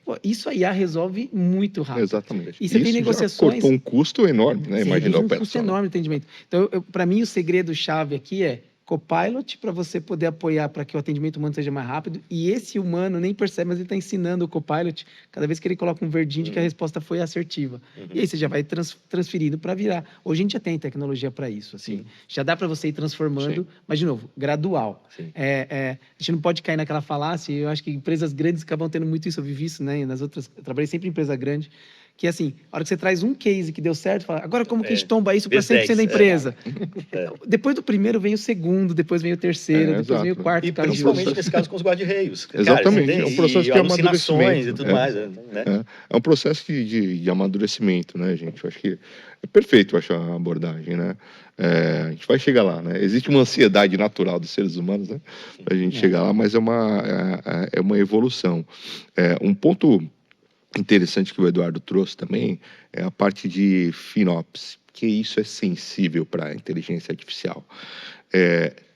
Pô, isso a IA resolve muito rápido. Exatamente. E você tem negociações... cortou um custo enorme, né? Imagina um custo enorme no atendimento. Então, para mim, o segredo-chave aqui é Copilot para você poder apoiar para que o atendimento humano seja mais rápido. E esse humano nem percebe, mas ele está ensinando o Copilot cada vez que ele coloca um verdinho de que a resposta foi assertiva. E aí você já vai transferindo para virar. Hoje a gente já tem tecnologia para isso. Assim. Já dá para você ir transformando, mas, de novo, gradual. A gente não pode cair naquela falácia. Eu acho que empresas grandes acabam tendo muito isso. Eu vivi isso, né? Nas outras, eu trabalhei sempre em empresa grande, Que assim, a hora que você traz um case que deu certo, fala, agora como que a gente É, tomba isso para vezes 100% da 10, empresa? É. Depois do primeiro vem o segundo, depois vem o terceiro, depois exato. vem o quarto E caju. principalmente nesse caso com os guarda-reios. Cara, Exatamente, você tem é um processo e de alucinações amadurecimento. e tudo mais, né? É um processo de amadurecimento, né, gente? Eu acho que é perfeito, eu acho, a abordagem, né? A gente vai chegar lá, né? Existe uma ansiedade natural dos seres humanos, né? Pra gente chegar lá, mas é uma evolução. Um ponto interessante que o Eduardo trouxe também é a parte de FinOps, que isso é sensível para a inteligência artificial.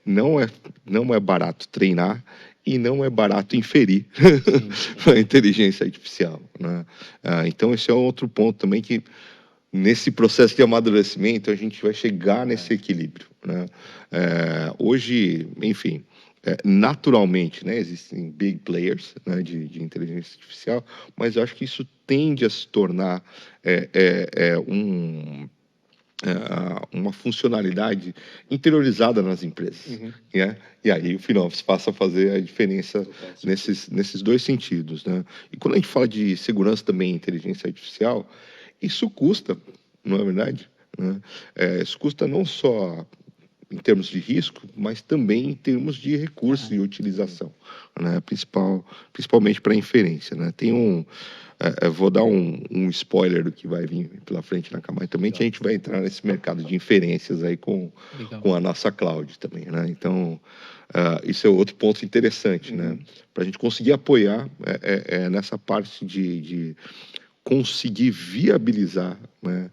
Não é barato treinar e não é barato inferir a inteligência artificial, né? Então, esse é outro ponto também que, nesse processo de amadurecimento, a gente vai chegar nesse equilíbrio, né? Hoje, enfim, naturalmente, né, existem big players, né, de inteligência artificial, mas eu acho que isso tende a se tornar uma funcionalidade interiorizada nas empresas, né? E aí o FinOps passa a fazer a diferença nesses dois sentidos, né? E quando a gente fala de segurança também, inteligência artificial, isso custa, não é verdade? Né? Isso custa não só em termos de risco, mas também em termos de recursos e utilização, né? Principalmente para inferência, né? Vou dar um spoiler do que vai vir pela frente na Camai também, que a gente vai entrar nesse mercado de inferências aí com a nossa cloud também, né? Então, isso é outro ponto interessante, né? Para a gente conseguir apoiar nessa parte de conseguir viabilizar, né,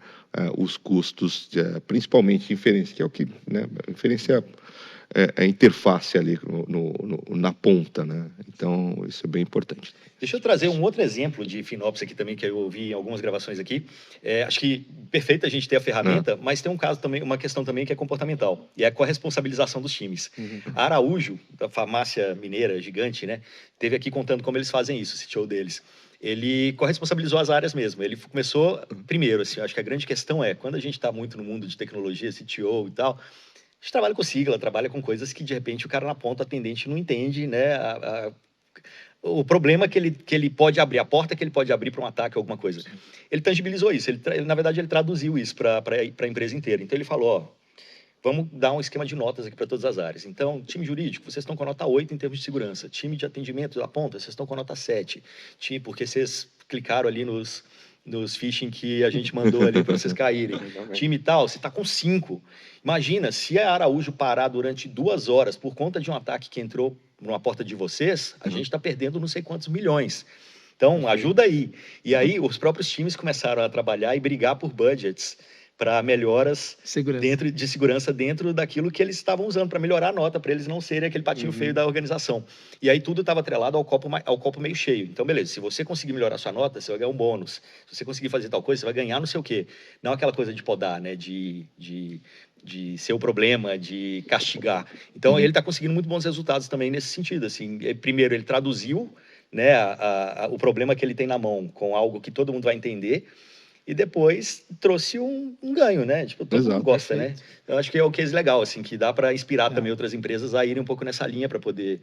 os custos, principalmente de inferência, que é o que, né, inferência é a interface ali na ponta, né? Então, isso é bem importante. Deixa eu trazer um outro exemplo de FinOps aqui também, que eu ouvi em algumas gravações aqui. Acho que perfeito a gente ter a ferramenta, mas tem um caso também, uma questão também que é comportamental, e é a corresponsabilização dos times. A Araújo, da farmácia mineira gigante, né, teve aqui contando como eles fazem isso, o CTO deles. Ele corresponsabilizou as áreas mesmo. Ele começou, primeiro, assim, acho que a grande questão é, quando a gente está muito no mundo de tecnologia, CTO e tal, a gente trabalha com sigla, trabalha com coisas que, de repente, o cara na ponta, atendente, não entende, né, o problema que ele pode abrir, a porta que ele pode abrir para um ataque ou alguma coisa. Ele tangibilizou isso, na verdade, ele traduziu isso para a empresa inteira. Então, ele falou, ó, vamos dar um esquema de notas aqui para todas as áreas. Então, time jurídico, vocês estão com a nota 8 em termos de segurança. Time de atendimento da ponta, vocês estão com a nota 7. Porque vocês clicaram ali nos phishing que a gente mandou ali para vocês caírem. Time tal, você está com 5. Imagina, se a Araújo parar durante 2 horas por conta de um ataque que entrou numa porta de vocês, a gente está perdendo não sei quantos milhões. Então, ajuda aí. E aí, os próprios times começaram a trabalhar e brigar por budgets para melhoras de segurança dentro daquilo que eles estavam usando, para melhorar a nota, para eles não serem aquele patinho feio da organização. E aí tudo estava atrelado ao copo meio cheio. Então, beleza, se você conseguir melhorar a sua nota, você vai ganhar um bônus. Se você conseguir fazer tal coisa, você vai ganhar não sei o quê. Não aquela coisa de podar, né? De ser o problema, de castigar. Então, ele está conseguindo muito bons resultados também nesse sentido. Assim, primeiro, ele traduziu, né, o problema que ele tem na mão com algo que todo mundo vai entender, e depois trouxe um ganho, né? Tipo, todo mundo gosta, perfeito, né? Então, acho que é o case legal, assim, que dá para inspirar também outras empresas a irem um pouco nessa linha para poder...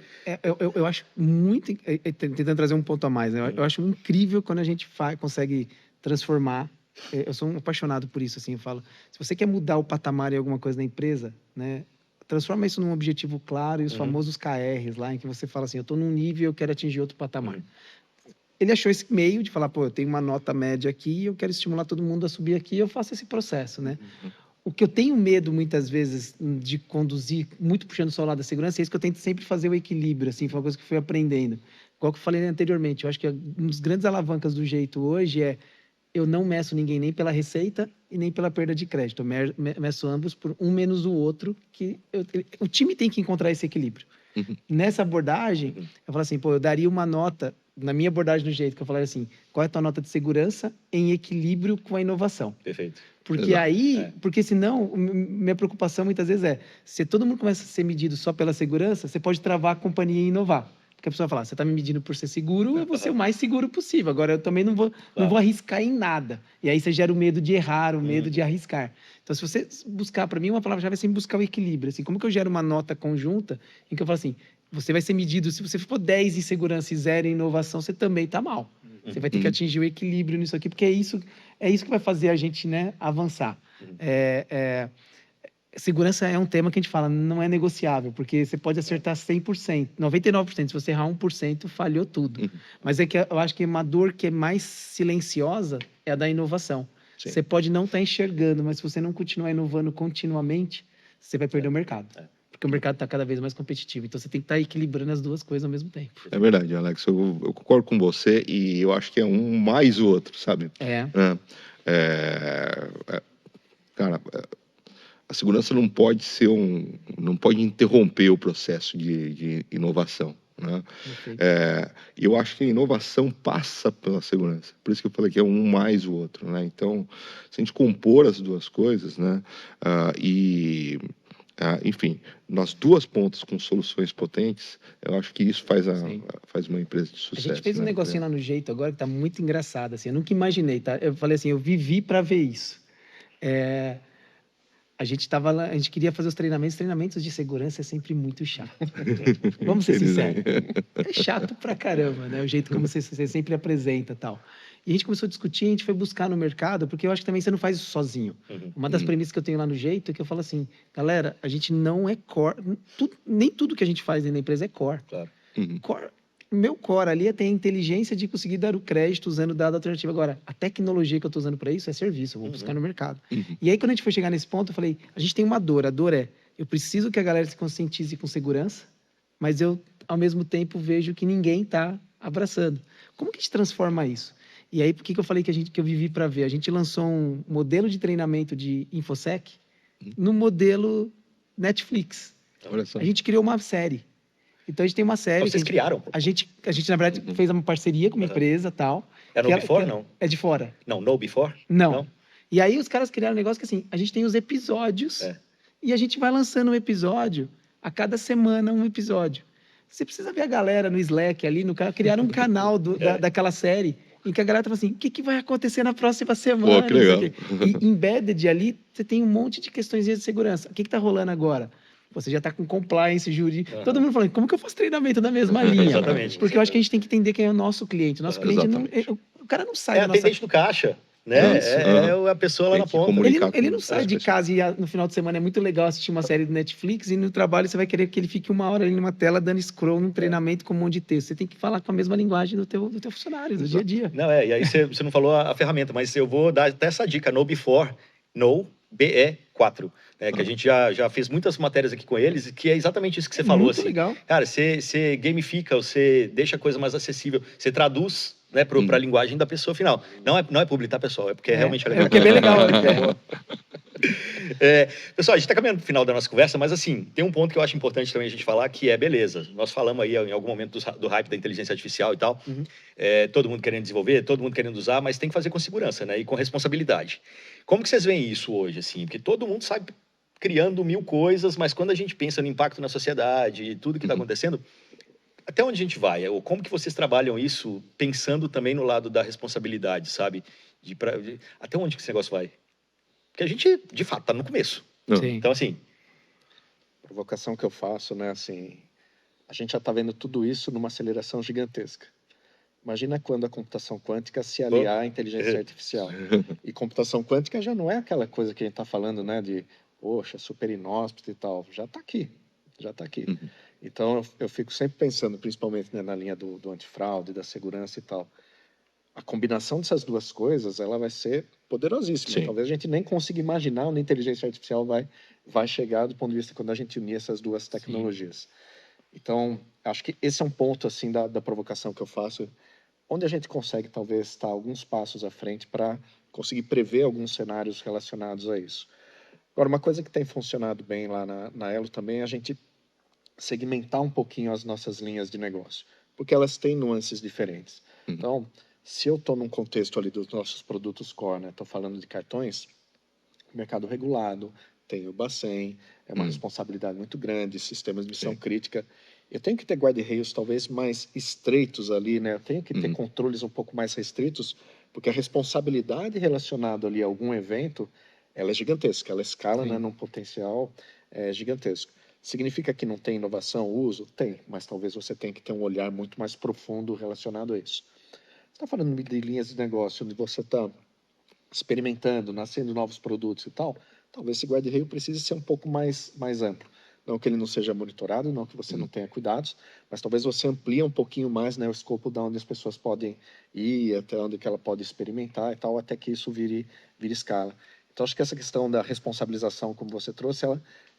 Eu acho muito... Tentando trazer um ponto a mais, né? Eu acho incrível quando a gente consegue transformar... Eu sou um apaixonado por isso, assim, eu falo... Se você quer mudar o patamar em alguma coisa na empresa, né? Transforma isso num objetivo claro e os famosos KRs lá, em que você fala assim, eu estou num nível e eu quero atingir outro patamar. Ele achou esse meio de falar, pô, eu tenho uma nota média aqui, eu quero estimular todo mundo a subir aqui, eu faço esse processo, né? O que eu tenho medo, muitas vezes, de conduzir, muito puxando só o lado da segurança, é isso que eu tento sempre fazer o equilíbrio, assim, foi uma coisa que eu fui aprendendo. Igual que eu falei anteriormente, eu acho que um dos grandes alavancas do jeito hoje é eu não meço ninguém nem pela receita e nem pela perda de crédito. Eu meço ambos por um menos o outro, que o time tem que encontrar esse equilíbrio. Nessa abordagem, eu falo assim, pô, eu daria uma nota, na minha abordagem do jeito, que eu falaria assim, qual é a tua nota de segurança em equilíbrio com a inovação? Perfeito. Porque porque senão, minha preocupação muitas vezes é, se todo mundo começa a ser medido só pela segurança, você pode travar a companhia e inovar. Porque a pessoa fala, você está me medindo por ser seguro, eu vou ser o mais seguro possível. Agora, eu também não vou arriscar em nada. E aí você gera o medo de errar, o medo de arriscar. Então, se você buscar, para mim, uma palavra-chave é sempre buscar o equilíbrio. Assim, como que eu gero uma nota conjunta em que eu falo assim, você vai ser medido, se você for 10 em segurança e 0 em inovação, você também está mal. Você vai ter que atingir o equilíbrio nisso aqui, porque é isso que vai fazer a gente, né, avançar. Segurança é um tema que a gente fala, não é negociável, porque você pode acertar 100%, 99%. Se você errar 1%, falhou tudo. Mas é que eu acho que uma dor que é mais silenciosa é a da inovação. Sim. Você pode não estar enxergando, mas se você não continuar inovando continuamente, você vai perder o mercado. Porque o mercado está cada vez mais competitivo. Então, você tem que estar equilibrando as duas coisas ao mesmo tempo. É verdade, Alex. Eu concordo com você e eu acho que é um mais o outro, sabe? Cara, a segurança não pode ser não pode interromper o processo de inovação, né? E eu acho que a inovação passa pela segurança. Por isso que eu falei que é um mais o outro, né? Então, se a gente compor as duas coisas, né? Enfim, nas duas pontas com soluções potentes, eu acho que isso faz uma empresa de sucesso. A gente fez um né? negocinho lá no Jeito agora que tá muito engraçado, assim. Eu nunca imaginei, tá? Eu falei assim, eu vivi para ver isso. A gente tava lá, a gente queria fazer os treinamentos de segurança é sempre muito chato. Vamos ser sinceros. É chato pra caramba, né? O jeito como você sempre apresenta e tal. E a gente começou a discutir, a gente foi buscar no mercado, porque eu acho que também você não faz isso sozinho. Uma das premissas que eu tenho lá no Jeito é que eu falo assim, galera, a gente não é core, nem tudo que a gente faz dentro da empresa é core. Claro. Core, meu core ali é ter a inteligência de conseguir dar o crédito usando dado alternativo. Agora, a tecnologia que eu estou usando para isso é serviço, eu vou buscar no mercado. E aí, quando a gente foi chegar nesse ponto, eu falei, a gente tem uma dor. A dor é, eu preciso que a galera se conscientize com segurança, mas eu, ao mesmo tempo, vejo que ninguém está abraçando. Como que a gente transforma isso? E aí, por que eu falei que eu vivi para ver? A gente lançou um modelo de treinamento de InfoSec no modelo Netflix. Olha só. A gente criou uma série. Então, a gente tem uma série... Vocês criaram? A gente, na verdade, fez uma parceria com uma empresa e tal. É no Before, não? É de fora. Não, no Before? Não. E aí, os caras criaram um negócio que, assim, a gente tem os episódios e a gente vai lançando um episódio a cada semana, um episódio. Você precisa ver a galera no Slack ali, criaram um canal daquela série em que a galera tava assim, o que vai acontecer na próxima semana? Pô, que legal. E embedded ali, você tem um monte de questões de segurança. O que tá rolando agora? Você já está com compliance, júri. Todo mundo falando, como que eu faço treinamento na mesma linha? Exatamente. Porque eu acho que a gente tem que entender quem é o nosso cliente. O nosso cliente não... O cara não sai É da nossa... atendente do caixa, né? É a pessoa lá na ponta. Ele não sai de casa e no final de semana é muito legal assistir uma série do Netflix e no trabalho você vai querer que ele fique 1 hora ali numa tela dando scroll num treinamento com um monte de texto. Você tem que falar com a mesma linguagem do teu funcionário, do dia a dia. Não, e aí você não falou a ferramenta, mas eu vou dar até essa dica, no Before, no BE4, né, que a gente já fez muitas matérias aqui com eles, que é exatamente isso que você falou. Muito assim, legal. Cara, você gamifica, você deixa a coisa mais acessível, você traduz, né, para a linguagem da pessoa final. Não é publi, tá, pessoal? É porque realmente é legal. É porque é bem legal. Pessoal, a gente está caminhando para o final da nossa conversa, mas assim, tem um ponto que eu acho importante também a gente falar, que é beleza. Nós falamos aí em algum momento do hype da inteligência artificial e tal, todo mundo querendo desenvolver, todo mundo querendo usar, mas tem que fazer com segurança, né, e com responsabilidade. Como que vocês veem isso hoje, assim? Porque todo mundo sai criando 1000 coisas, mas quando a gente pensa no impacto na sociedade e tudo que está acontecendo, até onde a gente vai? Ou como que vocês trabalham isso pensando também no lado da responsabilidade, sabe? Até onde que esse negócio vai? Porque a gente, de fato, está no começo. Sim. Então, assim... A provocação que eu faço, né, assim... A gente já está vendo tudo isso numa aceleração gigantesca. Imagina quando a computação quântica se aliar à inteligência artificial. E computação quântica já não é aquela coisa que a gente está falando, né, de, poxa, super inóspito e tal. Já está aqui. Já está aqui. Então, eu fico sempre pensando, principalmente, né, na linha do antifraude, da segurança e tal. A combinação dessas duas coisas, ela vai ser poderosíssima. Sim. Talvez a gente nem consiga imaginar onde a inteligência artificial vai chegar do ponto de vista quando a gente unir essas duas tecnologias. Sim. Então, acho que esse é um ponto assim da provocação que eu faço, onde a gente consegue talvez estar alguns passos à frente para conseguir prever alguns cenários relacionados a isso. Agora, uma coisa que tem funcionado bem lá na Elo também é a gente segmentar um pouquinho as nossas linhas de negócio, porque elas têm nuances diferentes. Então, se eu estou num contexto ali dos nossos produtos core, né? Estou falando de cartões, mercado regulado, tem o Bacen, é uma responsabilidade muito grande, sistemas de missão crítica. Eu tenho que ter guarda-reios talvez mais estreitos ali, né? Eu tenho que ter controles um pouco mais restritos, porque a responsabilidade relacionada ali a algum evento, ela é gigantesca, ela escala, né, num potencial gigantesco. Significa que não tem inovação, uso? Tem, mas talvez você tenha que ter um olhar muito mais profundo relacionado a isso. Você está falando de linhas de negócio, onde você está experimentando, nascendo novos produtos e tal, talvez esse guarda-reio precise ser um pouco mais amplo. Não que ele não seja monitorado, não que você não tenha cuidados, mas talvez você amplie um pouquinho mais, né, o escopo de onde as pessoas podem ir, até onde que ela pode experimentar e tal, até que isso vire escala. Então, acho que essa questão da responsabilização, como você trouxe,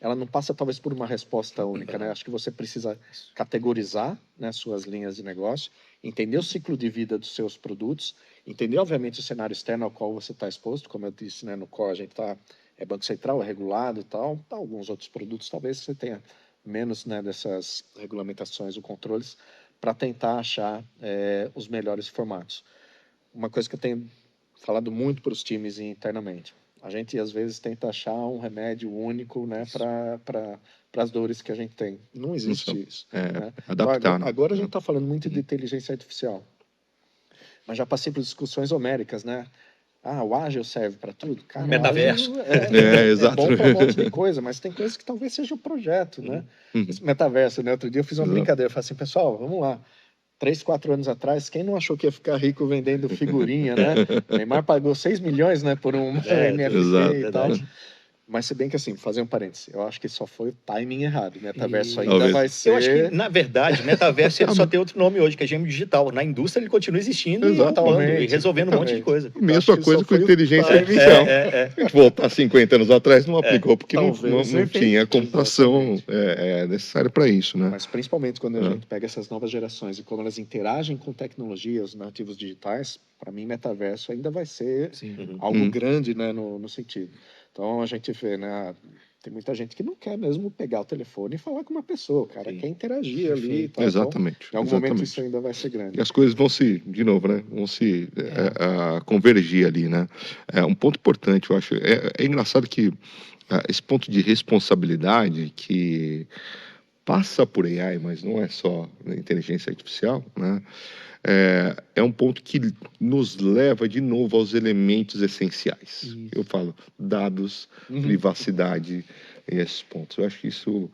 ela não passa talvez por uma resposta única, né? Acho que você precisa categorizar, né, suas linhas de negócio, entender o ciclo de vida dos seus produtos, entender, obviamente, o cenário externo ao qual você está exposto. Como eu disse, né, no qual a gente está, é Banco Central, é regulado e tal. Alguns outros produtos, talvez você tenha menos, né, dessas regulamentações ou controles para tentar achar os melhores formatos. Uma coisa que eu tenho falado muito para os times internamente, a gente às vezes tenta achar um remédio único, né, para as dores que a gente tem. Não existe isso. Né? Adaptar. Então, agora a gente está falando muito de inteligência artificial, mas já passei por discussões homéricas, né? O ágil serve para tudo? Cara, Metaverso. Exato. É bom para um monte de coisa, mas tem coisas que talvez seja o projeto, né? Esse metaverso, né? Outro dia eu fiz uma brincadeira, eu falei assim, pessoal, vamos lá. 3, 4 anos atrás, quem não achou que ia ficar rico vendendo figurinha, né? O Neymar pagou 6 milhões, né, por um NFT exato, e tal. Mas se bem que assim, fazer um parênteses, eu acho que só foi o timing errado. Metaverso ainda Talvez. vai ser... Eu acho que, na verdade, metaverso ele só tem outro nome hoje, que é gêmeo digital. Na indústria ele continua existindo e atuando e resolvendo um monte de coisa. Mesma coisa com inteligência timing. artificial. A gente voltar 50 anos atrás não aplicou, porque não Talvez. tinha computação necessária para isso, né? Mas principalmente quando a gente pega essas novas gerações e como elas interagem com tecnologia, os nativos digitais, para mim, metaverso ainda vai ser algo grande, né, no sentido. Então, a gente vê, né, tem muita gente que não quer mesmo pegar o telefone e falar com uma pessoa, o cara quer interagir ali e tal. Exatamente. Então, em algum momento isso ainda vai ser grande. E as coisas vão se, de novo, né, vão se convergir ali, né? Um ponto importante, eu acho, é engraçado que esse ponto de responsabilidade que passa por AI, mas não é só inteligência artificial, né? É um ponto que nos leva de novo aos elementos essenciais. Isso. Eu falo dados, privacidade e esses pontos. Eu acho que isso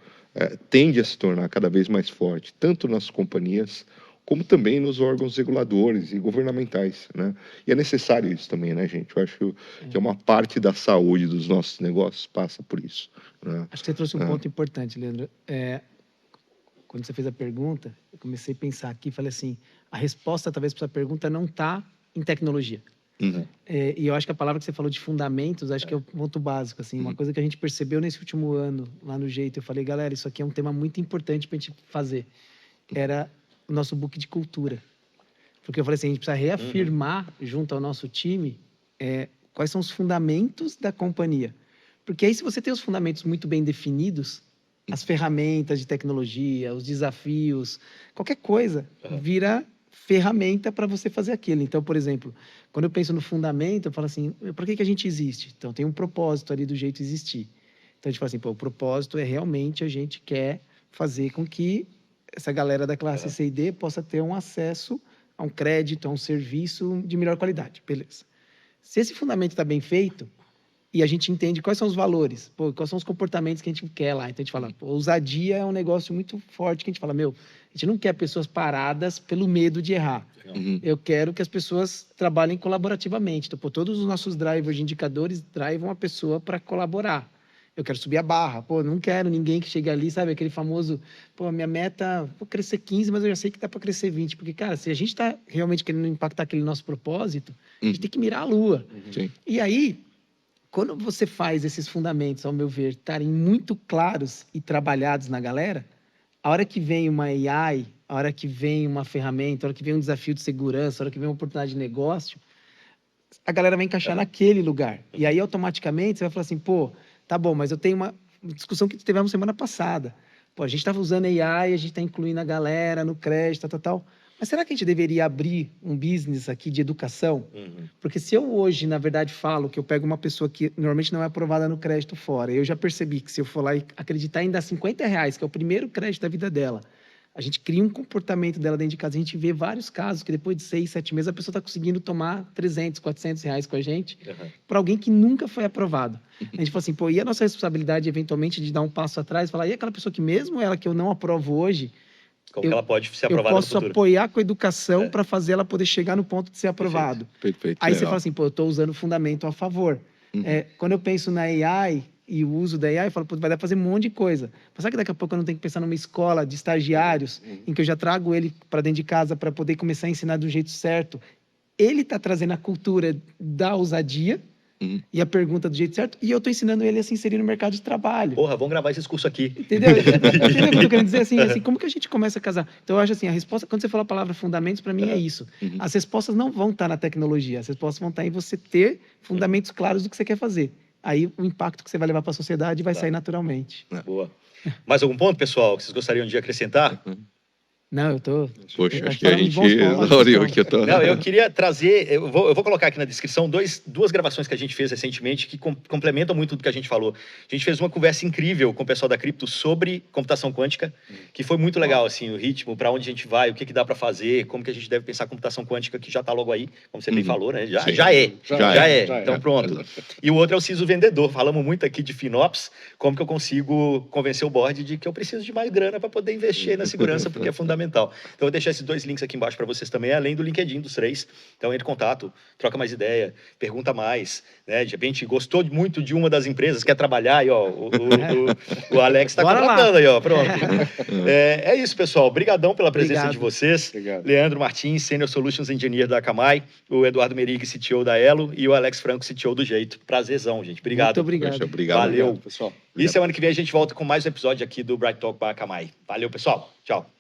tende a se tornar cada vez mais forte, tanto nas companhias como também nos órgãos reguladores e governamentais, né? E é necessário isso também, né, gente? Eu acho que é uma parte da saúde dos nossos negócios passa por isso, né? Acho que você trouxe um ponto importante, Leandro. Quando você fez a pergunta, eu comecei a pensar aqui e falei assim, a resposta talvez para essa pergunta não está em tecnologia. E eu acho que a palavra que você falou de fundamentos, acho que é o ponto básico, assim, uma coisa que a gente percebeu nesse último ano, lá no Jeito, eu falei, galera, isso aqui é um tema muito importante para a gente fazer, era o nosso book de cultura. Porque eu falei assim, a gente precisa reafirmar junto ao nosso time quais são os fundamentos da companhia. Porque aí, se você tem os fundamentos muito bem definidos, as ferramentas de tecnologia, os desafios, qualquer coisa vira ferramenta para você fazer aquilo. Então, por exemplo, quando eu penso no fundamento, eu falo assim, por que a gente existe? Então, tem um propósito ali do jeito de existir. Então, a gente fala assim, o propósito é realmente a gente quer fazer com que essa galera da classe C e D possa ter um acesso a um crédito, a um serviço de melhor qualidade. Beleza. Se esse fundamento está bem feito, e a gente entende quais são os valores, quais são os comportamentos que a gente quer lá. Então, a gente fala, ousadia é um negócio muito forte, que a gente fala, a gente não quer pessoas paradas pelo medo de errar. Eu quero que as pessoas trabalhem colaborativamente. Então, todos os nossos drivers de indicadores drivam a pessoa para colaborar. Eu quero subir a barra. Não quero ninguém que chegue ali, sabe? Aquele famoso, minha meta, vou crescer 15, mas eu já sei que dá para crescer 20. Porque, cara, se a gente está realmente querendo impactar aquele nosso propósito, a gente tem que mirar a lua. E aí, quando você faz esses fundamentos, ao meu ver, estarem muito claros e trabalhados na galera, a hora que vem uma AI, a hora que vem uma ferramenta, a hora que vem um desafio de segurança, a hora que vem uma oportunidade de negócio, a galera vai encaixar naquele lugar. E aí, automaticamente, você vai falar assim, tá bom, mas eu tenho uma discussão que tivemos semana passada. A gente estava usando AI, a gente está incluindo a galera no crédito, tal. Mas será que a gente deveria abrir um business aqui de educação? Porque se eu hoje, na verdade, falo que eu pego uma pessoa que normalmente não é aprovada no crédito fora, eu já percebi que se eu for lá e acreditar em dar R$50, que é o primeiro crédito da vida dela, a gente cria um comportamento dela dentro de casa, a gente vê vários casos que depois de 6, 7 meses a pessoa está conseguindo tomar R$300, R$400 com a gente, para alguém que nunca foi aprovado. A gente fala assim, e a nossa responsabilidade, eventualmente, de dar um passo atrás e falar, e aquela pessoa que mesmo ela que eu não aprovo hoje, Como que ela pode ser Eu aprovada no posso futuro. apoiar com a educação É. para fazer ela poder chegar no ponto de ser aprovado. Perfeito. Aí você legal. fala assim, pô, eu estou usando o fundamento a favor. Uhum. Quando eu penso na AI e o uso da AI, eu falo, pô, vai dar para fazer um monte de coisa. Mas sabe que daqui a pouco eu não tenho que pensar numa escola de estagiários, em que eu já trago ele para dentro de casa para poder começar a ensinar do jeito certo. Ele está trazendo a cultura da ousadia Uhum. e a pergunta do jeito certo, e eu estou ensinando ele a se inserir no mercado de trabalho. Porra, vamos gravar esse curso aqui. Entendeu? Entendeu o que eu tô querendo dizer? Assim, como que a gente começa a casar? Então, eu acho assim, a resposta, quando você fala a palavra fundamentos, para mim é isso. Uhum. As respostas não vão estar na tecnologia, as respostas vão estar em você ter fundamentos claros do que você quer fazer. Aí, o impacto que você vai levar para a sociedade vai sair naturalmente. Boa. Mais algum ponto, pessoal, que vocês gostariam de acrescentar? Não, eu tô... Poxa, tá acho que a falando de gente bons pontos, exauriu então. aqui. Eu tô... Não, eu queria trazer, eu vou colocar aqui na descrição duas gravações que a gente fez recentemente que complementam muito do que a gente falou. A gente fez uma conversa incrível com o pessoal da Cripto sobre computação quântica, que foi muito legal, assim, o ritmo, para onde a gente vai, o que dá para fazer, como que a gente deve pensar a computação quântica, que já está logo aí, como você bem falou, né? Sim. Já é. Já Então, é. pronto. E o outro é o CISO vendedor. Falamos muito aqui de FinOps, como que eu consigo convencer o board de que eu preciso de mais grana para poder investir aí na segurança, porque é fundamental. Então, eu vou deixar esses 2 links aqui embaixo para vocês também, além do LinkedIn dos 3. Então, entre em contato, troca mais ideia, pergunta mais, né? De repente, gostou muito de uma das empresas, quer trabalhar, aí, ó, o Alex está Bora lá. contratando aí, ó, pronto. É isso, pessoal. Obrigadão pela presença Obrigado. de vocês. Obrigado. Leandro Martins, Senior Solutions Engineer da Akamai, o Eduardo Merig, CTO da Elo, e o Alex Franco, CTO do Jeito. Prazerzão, gente. Obrigado. Muito obrigado. Poxa, obrigado. Valeu. Obrigado, pessoal. E semana que vem a gente volta com mais um episódio aqui do Bright Talk para Akamai. Valeu, pessoal. Tchau.